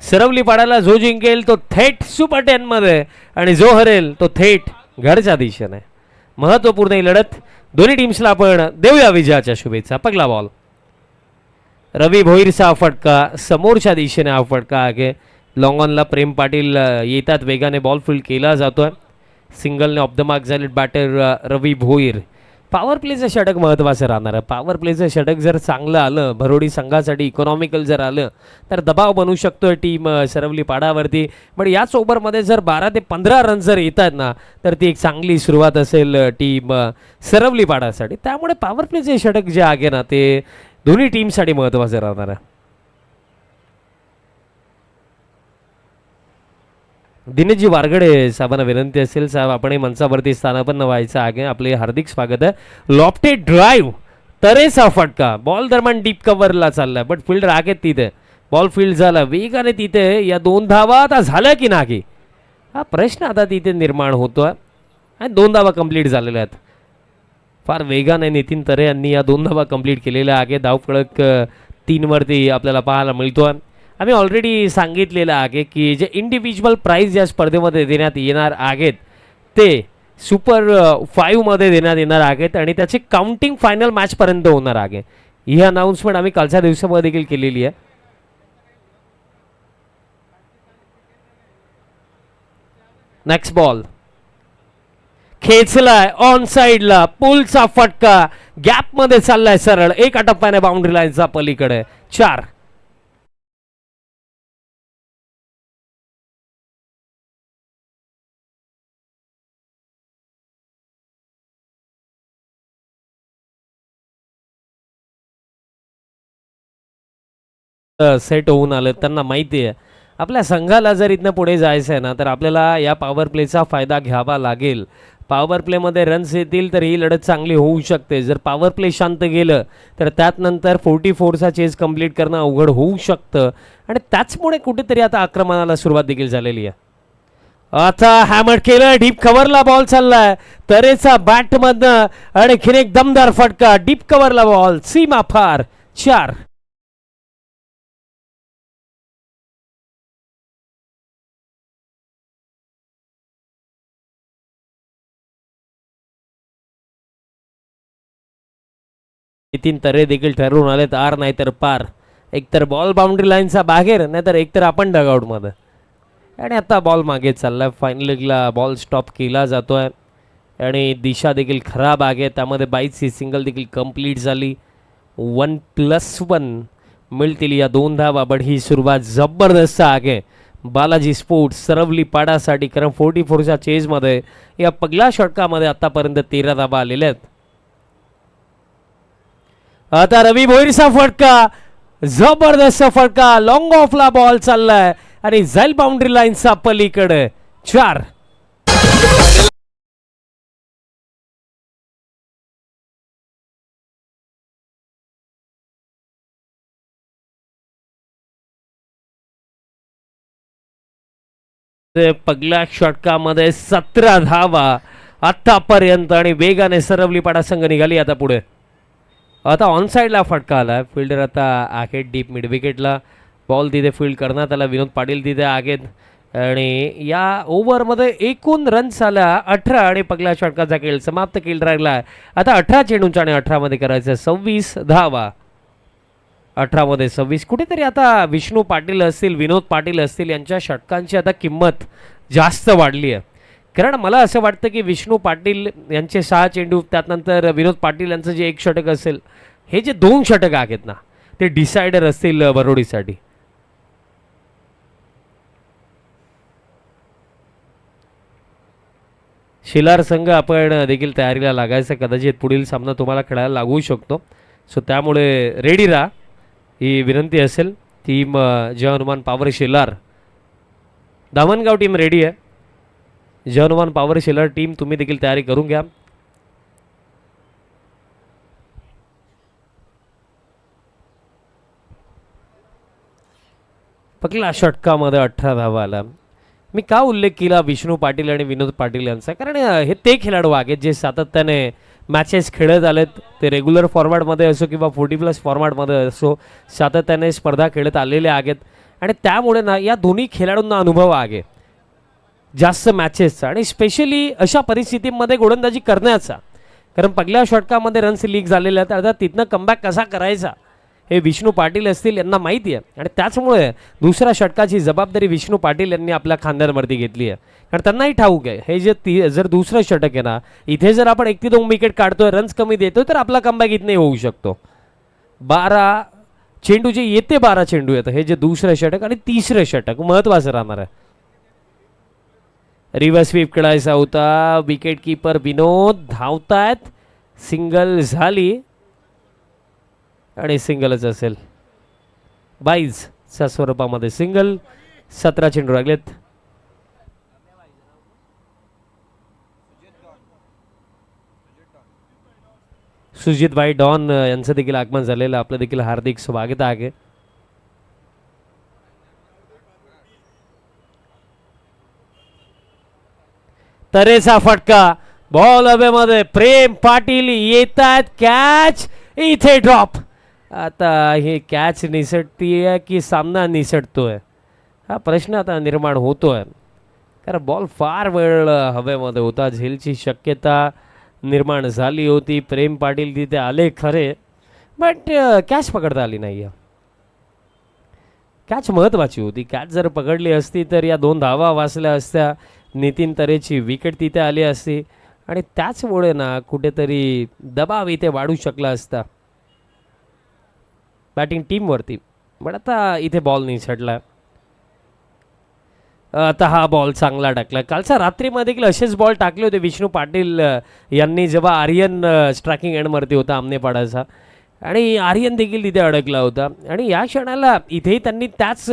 सरवली पाडायला जो जिंकेल तो थेट सुपर 10 मध्ये आणि जो हरेल तो थेट घरच्या दिशेने. महत्त्वपूर्ण ही लढत. दोन्ही टीम्सला आपण देऊया विजयाच्या शुभेच्छा. पहिला बॉल रवी भोईरचा फटका, समोरच्या दिशेने हा फटका आहे. लॉंग ऑनला प्रेम पाटील येतात, वेगाने बॉल फील्ड केला जातोय. सिंगलने ऑफ द मार्क झाले बॅटर रवी भोईर. पॉवर प्लेचं षटक महत्त्वाचं राहणार आहे. पॉवर प्लेचं षटक जर चांगलं आलं, भरोडी संघासाठी इकॉनॉमिकल जर आलं तर दबाव बनवू शकतोय टीम सरवली पाडावरती. पण याच ओव्हरमध्ये जर 12 ते 15 रन जर येतात ना तर ती एक चांगली सुरुवात असेल टीम सरवली पाडासाठी. त्यामुळे पॉवर प्लेचे षटक जे आहे ना ते दोन्ही टीमसाठी महत्त्वाचं राहणार आहे. दिनेशजी वारगडे साहेबांना विनंती असेल, साहेब आपण मंचावरती स्थानापन्न व्हायचं आहे. आपले हार्दिक स्वागत आहे. लॉफ्टेड ड्राईव्ह, तरेचा फटका, बॉल दरम्यान डीप कव्हरला चाललाय बट फिल्डर आहेत तिथे. बॉल फील्ड झाला वेगाने तिथे. या 2 धावा आता झाल्या की नाही हा प्रश्न आता तिथे निर्माण होतोय. आणि 2 धावा कंप्लीट झालेल्या आहेत. फार वेगाने नितीन तरे यांनी या 2 धावा कंप्लीट केलेल्या आहे. धावफलक 3 वरती आपल्याला पाहायला मिळतोय. आम्ही ऑलरेडी सांगितलेलं आहे की जे इंडिव्हिज्युअल प्राईज या स्पर्धेमध्ये देण्यात येणार आहेत ते सुपर 5 मध्ये देण्यात येणार आहेत आणि त्याची काउंटिंग फायनल मॅचपर्यंत होणार आहे. ही अनाऊन्समेंट आम्ही कालच्या दिवसामध्ये देखील केलेली आहे. नेक्स्ट बॉल खेचलाय ऑन साइडला, पुलचा फटका गॅप मध्ये चाललाय सरळ, एका टप्प्याने बाउंड्री लाईनचा पलीकडे. 4. सेट होऊन आलं. त्यांना माहिती आहे आपल्या संघाला जर इथनं पुढे जायचं आहे ना तर आपल्याला या पॉवर प्लेचा फायदा घ्यावा लागेल. पॉवर प्लेमध्ये रन्स येतील तर ही लढत चांगली होऊ शकते. जर पॉवर प्ले शांत गेलं तर त्यात नंतर 44चा चेस कंप्लीट करणं अवघड होऊ शकतं आणि त्याचमुळे कुठेतरी आता आक्रमणाला सुरुवात देखील झालेली आहे. आता हॅमर केलं, डीप कव्हरला बॉल चाललाय तरेचा बॅटमधनं आणखीन एक दमदार फटका, डीप कव्हरला बॉल, सीमा फार. 4. नितीन तरे देखील ठरवून आलेत आर नाहीतर पार. एकतर बॉल बाउंड्री लाईनचा बाहेर नाहीतर एकतर आपण डगआउटमध्ये. आणि आता बॉल मागे चाललाय. फायनलीला बॉल स्टॉप केला जातोय आणि दिशा देखील खराब आहे. त्यामध्ये 22ची सिंगल देखील कंप्लीट झाली. 1+1 मिळतील या 2 धावा. बट ही सुरुवात जबरदस्त आहे बालाजी स्पोर्ट्स सरवली पाडासाठी, कारण 44च्या चेजमध्ये या पहिल्या षटकामध्ये आतापर्यंत 13 धावा आलेल्या आहेत. आता रवी भोईरचा फटका, जबरदस्त फटका, लॉंग ऑफला बॉल चाललाय आणि जाईल बाउंड्री लाईनचा पलीकडे. 4. पहिल्या षटकामध्ये 17 धावा आतापर्यंत आणि वेगाने सरवली पाडा संघ निघाली आता पुढे. आता ऑन साईडला फटका आला. फिल्डर आता आहे डीप मिड विकेटला. बॉल तिथे फील्ड करण्यात आला. विनोद पाटील तिथे आहेत आणि या ओव्हरमध्ये एकूण रन्स आल्या 18 आणि पहिल्या षटकाचा खेळ समाप्त केला राहिला. आता 18 चेंडूंचा आणि 18 मध्ये करायचं 26 धावा. 18 मध्ये 26. कुठेतरी आता विष्णू पाटील असतील, विनोद पाटील असतील यांच्या षटकांची आता किंमत जास्त वाढली आहे. कारण मला असं वाटतं की विष्णू पाटील यांचे 6 चेंडू, त्यानंतर विनोद पाटील यांचं जे 1 षटक असेल, हे जे 2 षटक आहेत ना ते डिसायडर असतील बरोडीसाठी. शिलार संघ आपण देखील तयारीला लागायचं. कदाचित पुढील सामना तुम्हाला खेळायला लागू शकतो. सो त्यामुळे रेडी राहा ही विनंती असेल. टीम जय हनुमान पॉवर शिलार, दामनगाव टीम रेडी आहे. जय हनुमान पॉवर शिलार टीम तुम्ही देखील तयारी करून घ्या. पहिल्या षटकामध्ये 18 धावा आला. मी का उल्लेख केला विष्णू पाटील आणि विनोद पाटील यांचा, कारण हे ते खेळाडू आहेत जे सातत्याने मॅचेस खेळत आलेत, ते रेग्युलर फॉर्मॅटमध्ये असो किंवा 40+ फॉर्मॅटमध्ये असो, सातत्याने स्पर्धा खेळत आलेले आहेत. आणि त्यामुळे ना या दोन्ही खेळाडूंना अनुभव आहे जास्त मॅचेसचा आणि स्पेशली अशा परिस्थितीमध्ये गोलंदाजी करण्याचा. कारण पहिल्या षटकामध्ये रन्स लीक झालेले आहेत, आता तिथनं कमबॅक कसा करायचा हे विष्णू पाटील असतील यांना माहिती आहे. आणि त्याचमुळे दुसऱ्या षटकाची जबाबदारी विष्णू पाटील यांनी आपल्या खांद्यांवरती घेतली आहे. कारण त्यांनाही ठाऊक आहे हे जे जर दुसरं षटक आहे ना, इथे जर आपण 1 ते 2 विकेट काढतोय, रन्स कमी देतोय, तर आपला कमबॅक इथने होऊ शकतो. 12 चेंडू जे येते, 12 चेंडू येतं, हे जे दुसरं षटक आणि तिसरं षटक महत्वाचं राहणार आहे. रिव्हर्स स्वीप खेळायचा होता, विकेट किपर विनोद धावतायत, सिंगल झाली आणि सिंगलच असेल. 22च्या स्वरूपामध्ये सिंगल. 17 चेंडू लागलेत. सुजित भाई डॉन यांचं देखील आगमन झालेलं, आपलं देखील हार्दिक स्वागत आहे. तरेचा फटका, बॉल हवेमध्ये, प्रेम पाटील येत आहेत, कॅच इथे ड्रॉप. आता हे कॅच निसटतीये की सामना निसटतोय हा प्रश्न आता निर्माण होतोय. कारण बॉल फार वेळ हवेमध्ये होता, झेलची शक्यता निर्माण झाली होती. प्रेम पाटील तिथे आले खरे, बट कॅच पकडता आली नाही. कॅच महत्वाची होती, कॅच जर पकडली असती तर या 2 धावा वाचल्या असत्या, नितीन तरेची विकेट तिथे आली असती आणि त्याचमुळे ना कुठेतरी दबाव इथे वाढू शकला असता बॅटिंग टीमवरती. पण आता इथे बॉल निसटला. आता हा बॉल चांगला टाकला. कालच्या रात्रीमध्ये देखील असेच बॉल टाकले होते विष्णू पाटील यांनी, जेव्हा आर्यन स्ट्रायकिंग एंडवरती होता आमनेपाडाचा, आणि आर्यन देखील तिथे अडकला होता. आणि या क्षणाला इथेही त्यांनी त्याच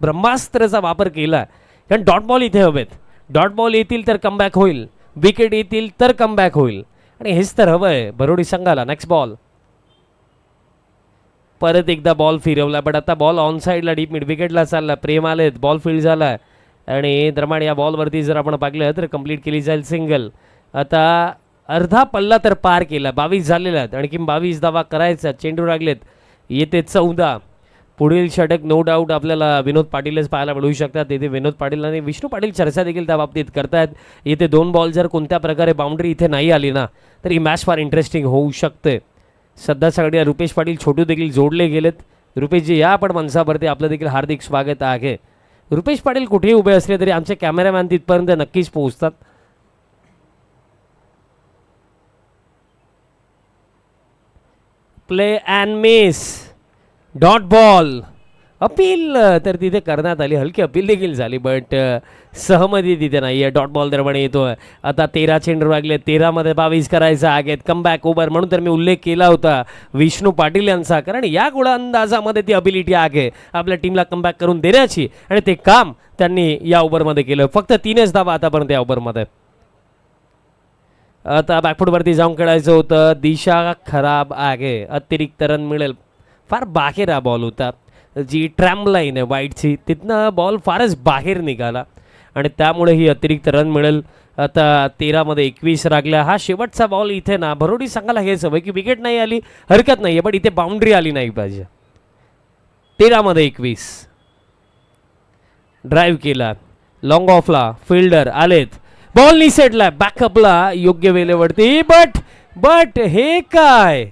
ब्रह्मास्त्राचा वापर केला. कारण डॉट बॉल इथे हवेत, डॉट बॉल येतील तर कमबॅक होईल, विकेट येतील तर कमबॅक होईल, आणि हेच तर हवं आहे भरोडी संघाला. नेक्स्ट बॉल, परत एकदा बॉल फिरवला, पण आता बॉल ऑन साईडला डीप मिड विकेटला चालला. प्रेम आलेत, बॉल फील्ड झाला आणि दरम्यान या बॉलवरती जर आपण पाहिलं तर कंप्लीट केली जाईल सिंगल. आता अर्धा पल्ला तर पार केला, 22 झालेला आहेत, आणखी 22 धावा करायचा. चेंडू लागलेत, येते 14. पुढील षटक नो डाऊट आपल्याला विनोद पाटीलच पाहायला मिळू शकतात. इथे विनोद पाटील आणि विष्णू पाटील चर्चा देखील त्या बाबतीत करतायत. इथे 2 बॉल जर कोणत्या प्रकारे बाउंड्री इथे नाही आली ना, तर ही मॅच फार इंटरेस्टिंग होऊ शकते. सध्या सगळे रुपेश पाटील छोटू देखील जोडले गेलेत. रुपेशजी या आपण माणसावरती आपलं देखील हार्दिक स्वागत आहे. रुपेश पाटील कुठेही उभे असले तरी आमचे कॅमेरामॅन तिथपर्यंत नक्कीच पोहोचतात. Play and miss, dot ball. Appeal तर तिथे करण्यात आली, हलकी अपील देखील झाली, बट सहमती तिथे नाही आहे. डॉट बॉल दरम्यान येतोय. आता 13 चेंडू लागले, 13मध्ये 22 करायचा आहेत. कमबॅक ओव्हर म्हणून तर मी उल्लेख केला होता विष्णू पाटील यांचा, कारण या गोलंदाजामध्ये ती अबिलिटी आहे आपल्या टीमला कमबॅक करून देण्याची, आणि ते काम त्यांनी या ओव्हरमध्ये केलं. फक्त 3च धावा आतापर्यंत या ओव्हरमध्ये. आता बॅकफूटवरती जाऊन खेळायचं होतं, दिशा खराब आहे, अतिरिक्त रन मिळेल. फार बाहेर हा बॉल होता, जी ट्रॅम लाईन आहे वाईटची, तिथनं बॉल फारच बाहेर निघाला आणि त्यामुळे ही अतिरिक्त रन मिळेल. आता 13मध्ये 21 लागल्या. हा शेवटचा बॉल इथे ना भरोडी संघाला हेच हवं की विकेट नाही आली हरकत नाही आहे, पण इथे बाउंड्री आली नाही पाहिजे. 13मध्ये 21 ड्राईव्ह केला, लॉंग ऑफला फिल्डर आलेत, बॉल निसटला बॅकअपला योग्य वेळेवरती, बट हे काय.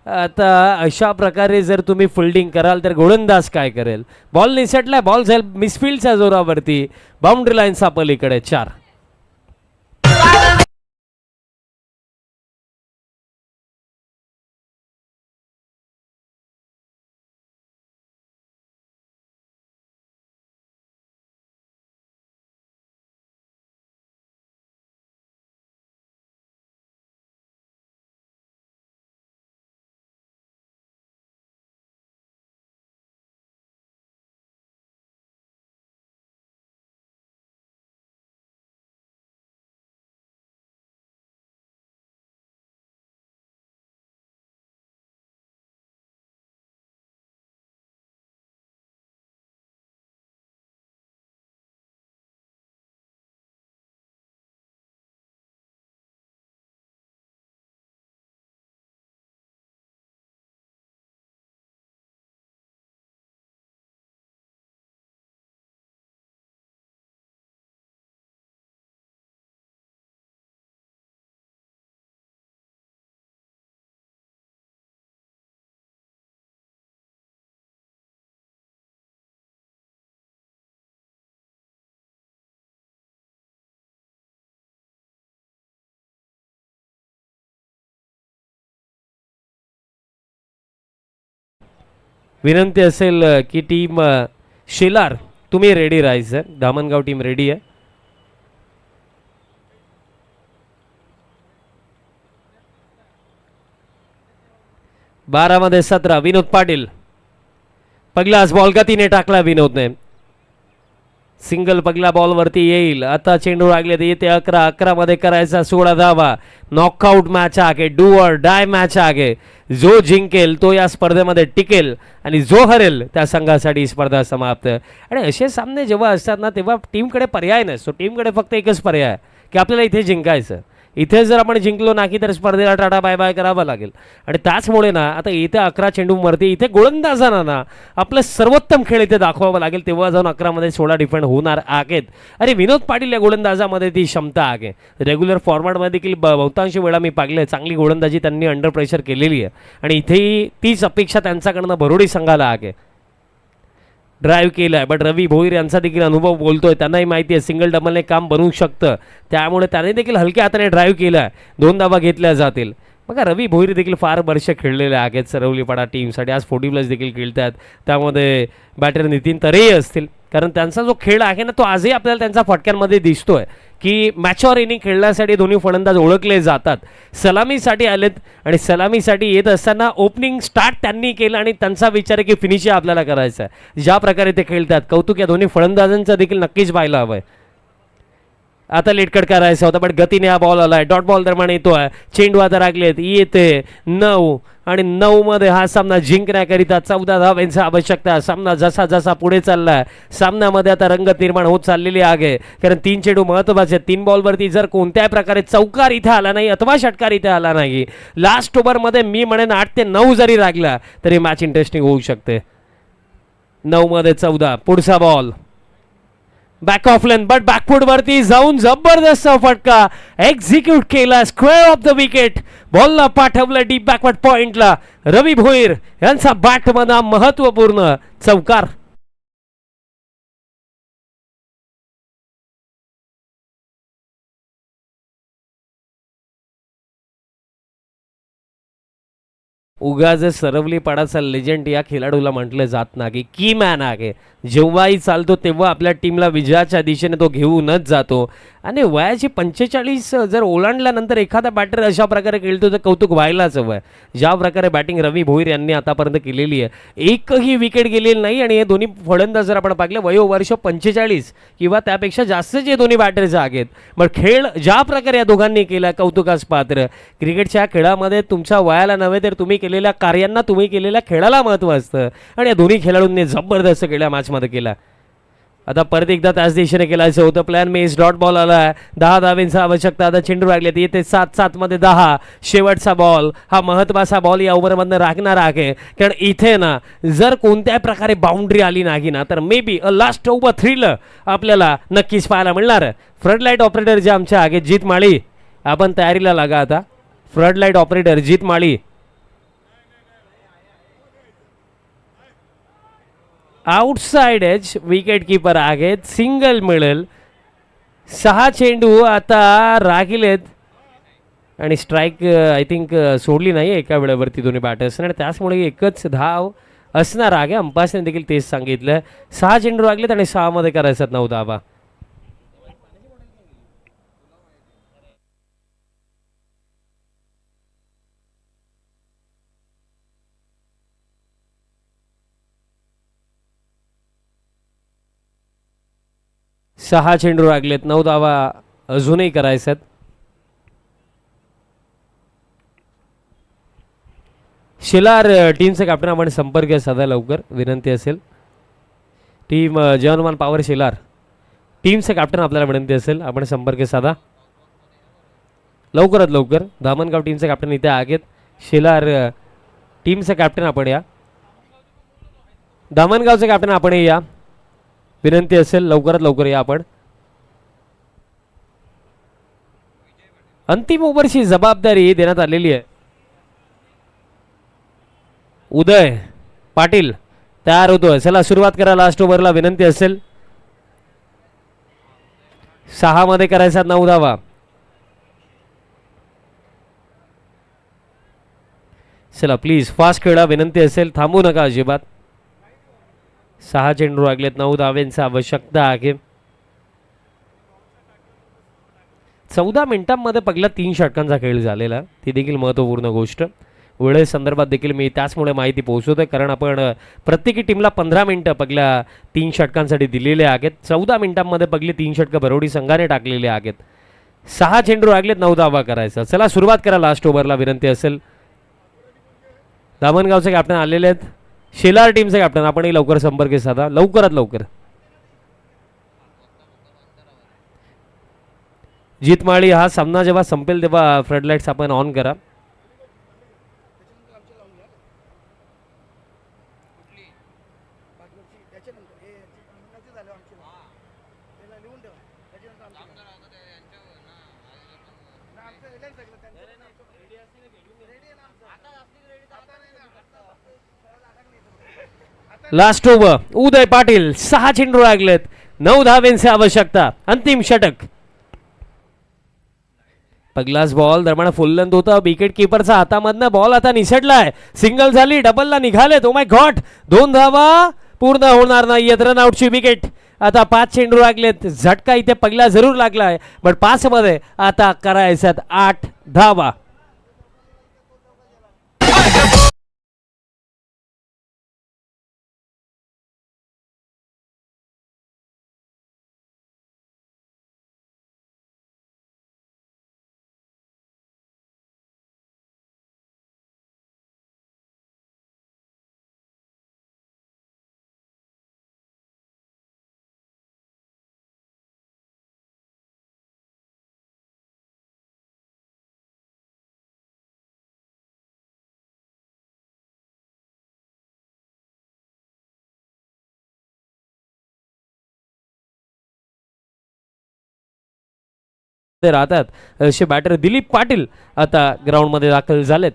आता अशा प्रकारे जर तुम्ही फिल्डिंग कराल तर गोलंदाज काय करेल. बॉल निसटलाय, बॉल जाईल मिसफिल्डच्या जोरावरती, बाउंड्री लाईनचा पलीकडे 4. विनंती असेल की टीम शेलार तुम्ही रेडी राहायचं. धामणगाव टीम रेडी आहे. बारामध्ये 17 विनोद पाटील. पगलाच बॉल गतीने टाकला विनोदने. सिंगल पगला बॉलवरती येईल. आता चेंडू लागले तर येते 11 मध्ये करायचा 16 धावा. नॉकआउट मॅच आहे. डू ऑर डाय मॅच आहे. जो जिंकेल तो या स्पर्धेमध्ये टिकेल आणि जो हरेल त्या संघासाठी स्पर्धा समाप्त. आणि असे सामने जेव्हा असतात ना तेव्हा टीमकडे पर्याय नसतो. टीमकडे फक्त एकच पर्याय की आपल्याला इथे जिंकायचं. इथे जर आपण जिंकलो नाही तर स्पर्धेला टाटा बाय बाय करावं लागेल. आणि त्याचमुळे ना आता इथे 11 चेंडूवरती इथे गोलंदाजांना ना आपलं सर्वोत्तम खेळ इथे दाखवावं लागेल. तेव्हा जाऊन 11 मध्ये 16 डिफेंड होणार आहेत. आणि विनोद पाटील या गोलंदाजामध्ये ती क्षमता आहे. रेग्युलर फॉर्मॅटमध्ये देखील बहुतांश वेळा मी पाहिले चांगली गोलंदाजी त्यांनी अंडर प्रेशर केलेली आहे. आणि इथेही तीच अपेक्षा त्यांच्याकडनं भरोडी संघाला आहे. ड्राईव्ह केलं आहे बट रवी भोईर यांचा देखील अनुभव बोलतोय. त्यांनाही माहिती आहे सिंगल डबलने काम बनवू शकतं. त्यामुळे त्याने देखील हलक्या हाताने ड्राईव्ह केला आहे. 2 धावा घेतल्या जातील. बघा रवी भोईर देखील फार वर्ष खेळलेले आहेत सरवलीपाडा टीमसाठी. आज 40+ देखील खेळतात. त्यामध्ये बॅटर नितीन तरेही असतील. कारण त्यांचा जो खेळ आहे ना तो आजही आपल्याला त्यांच्या फटक्यांमध्ये दिसतोय की मॅचवर इनिंग खेळण्यासाठी दोन्ही फलंदाज ओळखले जातात. सलामीसाठी आलेत आणि सलामीसाठी येत असताना ओपनिंग स्टार्ट त्यांनी केलं आणि त्यांचा विचार आहे की फिनिश आपल्याला करायचा आहे. ज्या प्रकारे ते खेळतात कौतुक या दोन्ही फलंदाजांचं देखील नक्कीच पाहायला हवं आहे. आता लेटकट करायचा होता पण गतीने हा बॉल आलाय. डॉट बॉल दरम्यान येतोय. चेंडू आता राखलेत. येते 9 आणि 9 मध्ये हा सामना जिंकण्याकरिता 14 धावांची आवश्यकता. सामना जसा जसा पुढे चाललाय सामन्यामध्ये आता रंगत निर्माण होत चाललेली आहे. कारण 3 चेंडू महत्वाचे. 3 बॉलवरती जर कोणत्याही प्रकारे चौकार इथे आला नाही अथवा षटकार इथे आला नाही लास्ट ओव्हरमध्ये मी म्हणेन 8 ते 9 जरी लागला तरी मॅच इंटरेस्टिंग होऊ शकते. 9 मध्ये 14. पुढचा ball back of length but backfoot वरती जाऊन जबरदस्त फटका एक्झिक्यूट केला. Square of the wicket. बॉलला पाठवलं डीप बॅकवर्ड पॉइंटला. रवी भोईर यांचा बॅटमधला महत्वपूर्ण चौकार. उगाच सरवली पाडाचा लेजंड या खेळाडूला म्हटलं जात नाही की मॅन आहे. जेव्हाही चालतो तेव्हा आपल्या टीमला विजयाच्या दिशेने तो घेऊनच जातो. आणि वयाची 45 जर ओलांडल्यानंतर एखादा बॅटर अशा प्रकारे खेळतो तर कौतुक व्हायलाच हवं आहे. ज्या प्रकारे बॅटिंग रवी भोईर यांनी आतापर्यंत केलेली आहे. एकही विकेट गेलेली नाही. आणि हे दोन्ही फलंदाज जर आपण पाहिले वयोवर्ष 45 किंवा त्यापेक्षा जास्त जे दोन्ही बॅटर्स आहेत. पण खेळ ज्या प्रकारे या दोघांनी केला कौतुकास पात्र. क्रिकेटच्या खेळामध्ये तुमच्या वयाला नव्हे तर तुम्ही केलेल्या कार्यांना तुम्ही केलेल्या खेळाला महत्त्व असतं. आणि या दोन्ही खेळाडूंनी जबरदस्त केल्या मॅचमध्ये केला. आता परत एकदा त्याच दिशेने केलायचं होतं. प्लॅन मेस डॉट बॉल आला. 10 धावेंची आवश्यकता. आता चेंडू लागले येते 7 मध्ये 10. शेवटचा बॉल हा महत्त्वाचा बॉल या ओव्हरमधनं राखणार आहे. कारण इथे ना जर कोणत्याही प्रकारे बाउंड्री आली नाही ना तर may be last over thrill आपल्याला नक्कीच पाहायला मिळणार. फ्रंट लाईट ऑपरेटर जे आमचे आहेत जीत माळी आपण तयारीला लागा. आता फ्रंट लाईट ऑपरेटर जीत माळी आउटसाइड एज विकेट कीपर आहेत. सिंगल मिळेल. 6 चेंडू आता राखिलेत आणि स्ट्राईक आय थिंक सोडली नाही एका वेळेवरती दोन्ही बॅटर्स. आणि त्याचमुळे एकच धाव असणार आहे. अंपायरने देखील तेच सांगितलं. 6 चेंडू राखलेत आणि 6 मध्ये करायचं 9 धावा. सहा चेंडू लागलेत. 9 धावा अजूनही करायच्यात. शेलार टीमचे कॅप्टन आपण संपर्क साधा लवकर विनंती असेल. टीम जवानमान पॉवर शेलार टीमचे कॅप्टन आपल्याला विनंती असेल आपण संपर्क साधा लवकरात लवकर. धामणगाव टीमचे कॅप्टन इथे आहेत. शेलार टीमचे कॅप्टन आपण या. धामणगावचे कॅप्टन आपण या विनंती असेल लवकरात लवकर या आपण. अंतिम ओव्हरची जबाबदारी देण्यात आलेली आहे. उदय पाटील तयार होतोय. चला सुरुवात करा लास्ट ओव्हरला विनंती असेल. 6 मध्ये करायचा 9 धावा. चला प्लीज फास्ट खेळा विनंती असेल. थांबू नका अजिबात. 6 चेंडू लागलेत, 9 धावांची आवश्यकता आहे. 14 मिनिटांमध्ये पहिल्या 3 षटकांचा खेळ झालेला, ती देखील महत्त्वपूर्ण गोष्ट. वेळेसंदर्भात देखील मी त्याचमुळे माहिती पोहोचवतोय, कारण आपण प्रत्येकी टीमला 15 मिनिटं पहिल्या 3 षटकांसाठी दिलेले आहेत. 14 मिनिटांमध्ये पहिली 3 षटकं बरोडी संघाने टाकलेले आहेत. 6 चेंडू लागलेत, 9 धावा करायचा. चला सुरुवात करा लास्ट ओव्हरला. विनंती असेल, दामणगावचे कॅप्टन आलेले आहेत, शेलार टीमचे कॅप्टन, आपणही लवकर संपर्क साधा, लवकरात लवकर. जीतमाळी हा सामना जेव्हा संपेल तेव्हा फ्लडलाईट्स आपण ऑन करा. लास्ट ओव्हर, उदय पाटील. 6 चेंडू लागलेत, 9 धावांची आवश्यकता. अंतिम षटक. पहिलाच बॉल दरम्यान फुल लेंथ होता, विकेट किपरचा हातामधनं बॉल आता निसटलाय. सिंगल झाली, डबलला निघालेत. ओ माय गॉड, 2 धावा पूर्ण होणार नाहीयेत. रनआउटची विकेट. आता 5 चेंडू लागलेत. झटका इथे पहिला जरूर लागलाय, पण 5 मध्ये आता करायच्यात 8 धावा. राहतात असे बॅटर दिलीप पाटील आता ग्राउंडमध्ये दाखल झालेत.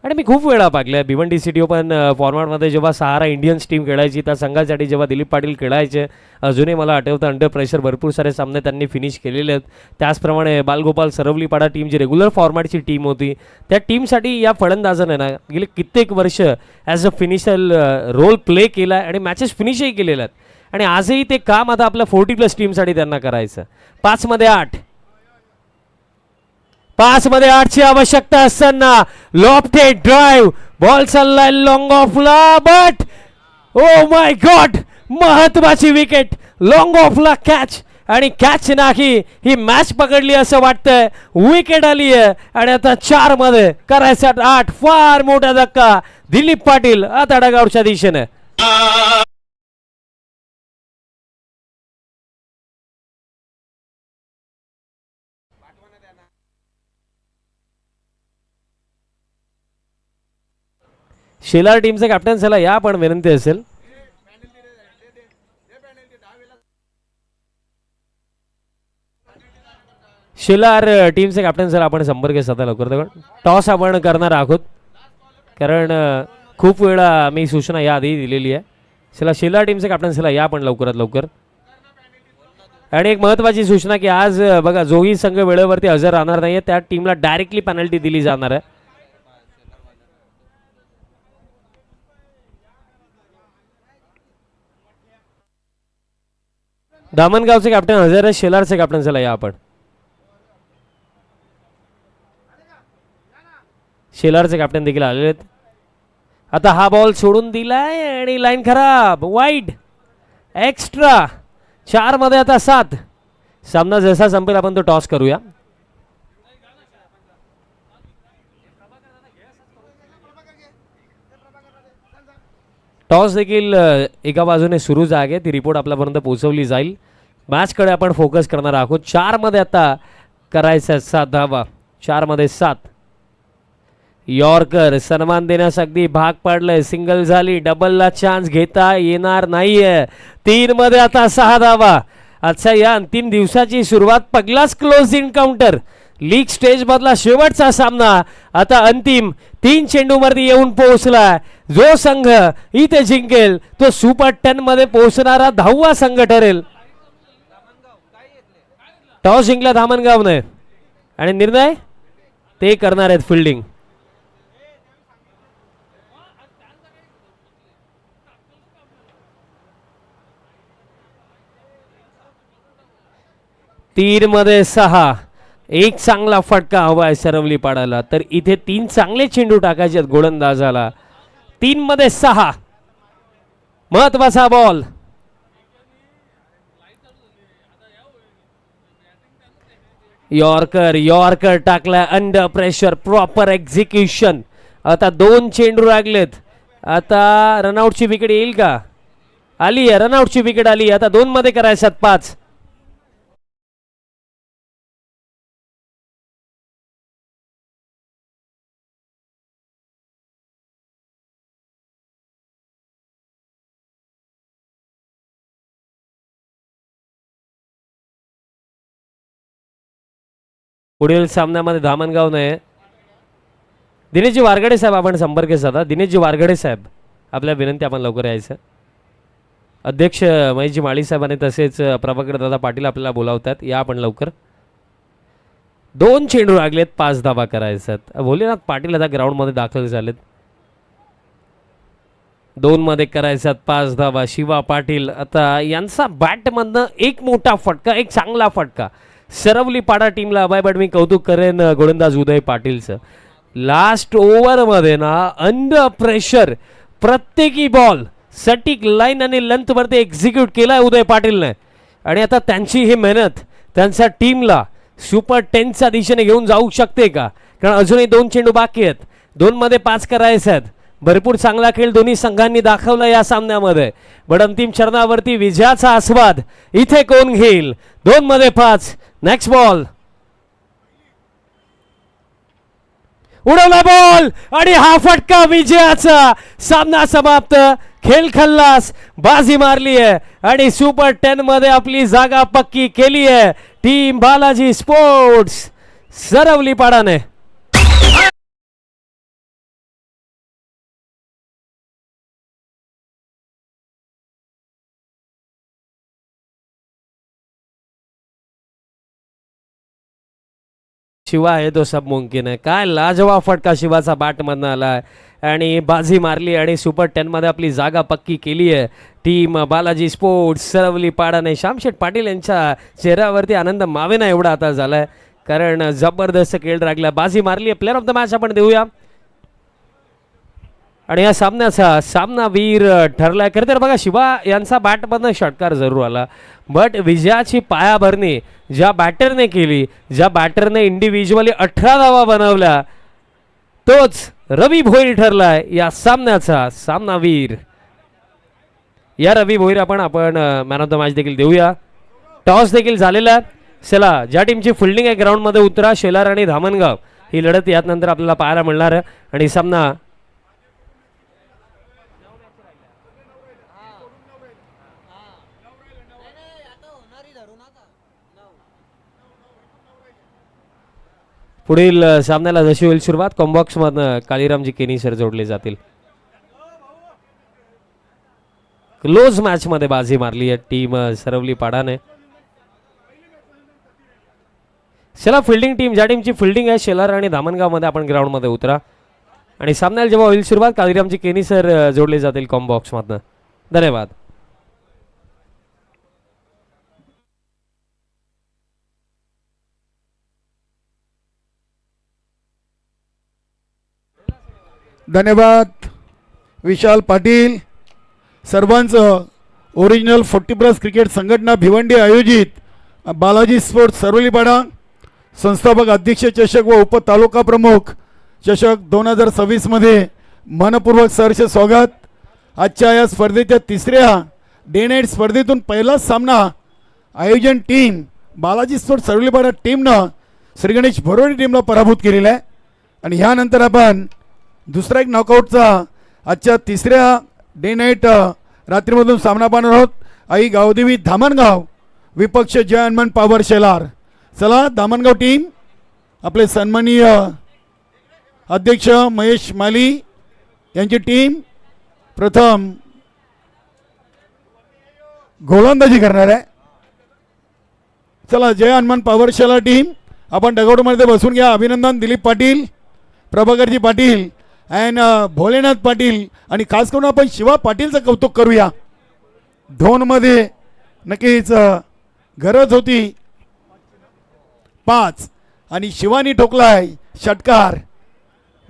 आणि मी खूप वेळा पाहिलं भिवंडी सिटी ओपन फॉर्मॅटमध्ये जेव्हा सहारा इंडियन्स टीम खेळायची त्या संघासाठी जेव्हा दिलीप पाटील खेळायचे, अजूनही मला आठवतं अंडर प्रेशर भरपूर सारे सामने त्यांनी फिनिश केलेले आहेत. त्याचप्रमाणे बालगोपाल सरवलीपाडा टीम जी रेग्युलर फॉर्मॅटची टीम होती त्या टीमसाठी या फलंदाजाने ना गेले कित्येक वर्ष as a finisher role play केला आहे आणि मॅचेस फिनिशही केलेल्या आहेत. आणि आजही ते काम आता आपल्या 40+ टीमसाठी त्यांना करायचं. 5 मध्ये 8, 5 मध्ये 8ची आवश्यकता असताना लॉफ्टेड ड्राइव्ह, बॉल चाललाय लॉंग ऑफला, बट ओ माय गॉड, महत्वाची विकेट. लॉंग ऑफला कॅच, आणि कॅच नाही, ही मॅच पकडली असं वाटतंय. विकेट आली आहे आणि आता 4 मध्ये करायचं 8. फार मोठा धक्का दिलीप पाटील आता डगआउटच्या दिशेने. शेलार टीमचे कॅप्टन झाला या पण विनंती असेल. शेलार टीमचे कॅप्टन झाला आपण संपर्क साधा लवकर. टॉस आपण करणार आहोत कारण खूप वेळा मी सूचना या आधी दिलेली आहे. चला शेलार टीमचे कॅप्टन झाला या पण लवकरात लवकर. आणि एक महत्वाची सूचना की आज बघा जोही संघ वेळेवरती हजर राहणार नाहीये त्या टीमला डायरेक्टली पेनल्टी दिली जाणार आहे. दामणगावचे कॅप्टन हजर आहे, शेलारचे कॅप्टन झाला या आपण. शेलारचे कॅप्टन देखील आलेले आहेत. आता हा बॉल सोडून दिलाय आणि लाईन खराब, वाईड, एक्स्ट्रा. 4 मध्ये आता 7. सामना जसा संपेल आपण तो टॉस करूया. टॉस देखील एका बाजूने सुरूच आहे, ती रिपोर्ट आपल्यापर्यंत पोहोचवली जाईल. मॅचकडे आपण फोकस करणार आहोत. 4 मध्ये आता करायचं 7 धावा. 4 मध्ये 7. यॉर्कर सन्मान देण्यास अगदी भाग पाडलंय. सिंगल झाली, डबलला चान्स घेता येणार नाहीये. 3 मध्ये आता 6 धावा. आजच्या या अंतिम दिवसाची सुरुवात पहिलाच क्लोज एन्काउंटर, लीग स्टेज मधला शेवटचा सामना आता अंतिम 3 चेंडूवरती येऊन पोहोचला. जो संघ इथे जिंकेल तो सुपर 10 मध्ये पोहोचणारा 10वा संघ ठरेल. टॉस जिंकला धामणगावने आणि निर्णय ते करणार आहेत फिल्डिंग. 3 मध्ये 6. एक चांगला फटका हवा आहे सरवली पाडायला. तर इथे 3 चांगले चेंडू टाकायचे आहेत गोलंदाजाला. 3 मध्ये 6. महत्वाचा बॉल. यॉर्कर टाकला अंडर प्रेशर. Proper execution. आता 2 चेंडू लागलेत. आता रनआउटची विकेट येईल का? आली आहे, रनआउटची विकेट आली. आता 2 मध्ये करायच्यात 5. पुढील सामन्यामध्ये धामणगावने दिनेशजी वारगडे साहेब आपण संपर्क साधा. दिनेशजी वारगडे साहेब आपल्या विनंती, आपण लवकर यायचं. अध्यक्ष महेशजी माळी साहेब आणि तसेच प्रभाकर दादा पाटील आपल्याला बोलावतात. या आपण लवकर. 2 चेंडू लागलेत, 5 धावा करायच्यात. भोलेनाथ पाटील आता ग्राउंडमध्ये दाखल झालेत. 2 मध्ये करायच्यात 5 धावा. शिवा पाटील आता यांचा बॅटमधनं एक मोठा फटका, एक चांगला फटका. सरवली पाडा टीमला अभय बट मी कौतुक करेन गोलंदाज उदय पाटीलचं. लास्ट ओव्हरमध्ये ना अंडर प्रेशर प्रत्येकी बॉल सटीक लाईन आणि लेंथ वरती एक्झिक्यूट केलाय उदय पाटीलने. आणि आता त्यांची ही मेहनत त्यांच्या टीमला सुपर 10च्या दिशेने घेऊन जाऊ शकते का? कारण अजूनही 2 चेंडू बाकी आहेत. 2 मध्ये 5 करायचे आहेत. भरपूर चांगला खेळ दोन्ही संघांनी दाखवला या सामन्यामध्ये. पण अंतिम चरणावरती विजयाचा आस्वाद इथे कोण घेईल? 2 मध्ये 5. Next ball. उडवला बॉल आणि हा फटका विजयाचा. सामना समाप्त. खेळ खल्लास. बाजी मारली आहे आणि सुपर 10 मध्ये आपली जागा पक्की केली आहे टीम बालाजी स्पोर्ट्स सरवली पाडाने. शिवा आहे तो सब मुमकिन आहे. काय लाजवाब फटका शिवाचा बॅटमधनं आलाय आणि बाजी मारली आणि सुपर 10 मध्ये आपली जागा पक्की केली आहे टीम बालाजी स्पोर्ट्स सरवली पाडाने. श्यामशेठ पाटील यांच्या चेहऱ्यावरती आनंद मावेना एवढा आता झालाय, कारण जबरदस्त खेळ लागला. बाजी मारली आहे. प्लेअर ऑफ द मॅच आपण देऊया. आणि या सामन्याचा सामनावीर ठरलाय. खरं तर बघा शिवा यांचा बॅटमधनं षटकार जरूर आला, बट विजयाची पायाभरणी ज्या बॅटरने केली, ज्या बॅटरने इंडिव्हिज्युअली 18 धावा बनवल्या, तोच रवी भोईर ठरलाय या सामन्याचा सामनावीर. या रवी भोईर आपण मॅन ऑफ द मॅच देखील देऊया. टॉस देखील झालेला. चला, ज्या टीमची फिल्डिंग आहे ग्राउंडमध्ये उतरा. शेलार आणि धामणगाव ही लढत यात नंतर आपल्याला पाहायला मिळणार आहे. आणि सामना पुढील सामन्याला जशी होईल सुरुवात, कॉम्बॉक्स मधनं कालीरामजी केनी सर जोडले जातील. क्लोज मॅच मध्ये बाजी मारली आहे टीम सरवली पाडाने. चला, फिल्डिंग टीम, ज्या टीमची फिल्डिंग आहे शेलार आणि धामणगाव मध्ये आपण ग्राउंड मध्ये उतरा. आणि सामन्याला जेव्हा होईल सुरुवात, कालीरामजी केनी सर जोडले जातील कॉम्बॉक्स मधनं. धन्यवाद.
धन्यवाद विशाल पाटील. सर्वांचं ओरिजिनल 40+ क्रिकेट संघटना भिवंडी आयोजित बालाजी स्पोर्ट्स सरवलीपाडा संस्थापक अध्यक्ष चषक व उपतालुका प्रमुख चषक 2026 मध्ये मनपूर्वक सहर्ष स्वागत. आजच्या या स्पर्धेच्या 3ऱ्या डे नाईट स्पर्धेतून पहिलाच सामना आयोजन टीम बालाजी स्पोर्ट्स सरवलीपाडा टीमनं श्री गणेश भरोडी टीमला पराभूत केलेला आहे. आणि ह्यानंतर आपण दुसरा एक नॉकआउटचा आजच्या 3ऱ्या डे नाईट रात्रीमधून सामना पाहणार आहोत. आई गावदेवी धामणगाव विपक्ष जय हनुमान पॉवर शेलार. चला, धामणगाव टीम आपले सन्माननीय अध्यक्ष महेश माली यांची टीम प्रथम गोलंदाजी करणार आहे. चला, जय हनुमान पॉवर शेलार टीम आपण डगआउटमध्ये बसून घ्या. अभिनंदन दिलीप पाटील, प्रभाकरजी पाटील अँड भोलेनाथ पाटील, आणि खास करून आपण शिवा पाटीलचं कौतुक करूया. 2 मध्ये नक्कीच गरज होती 5 आणि शिवानी ठोकलाय षटकार.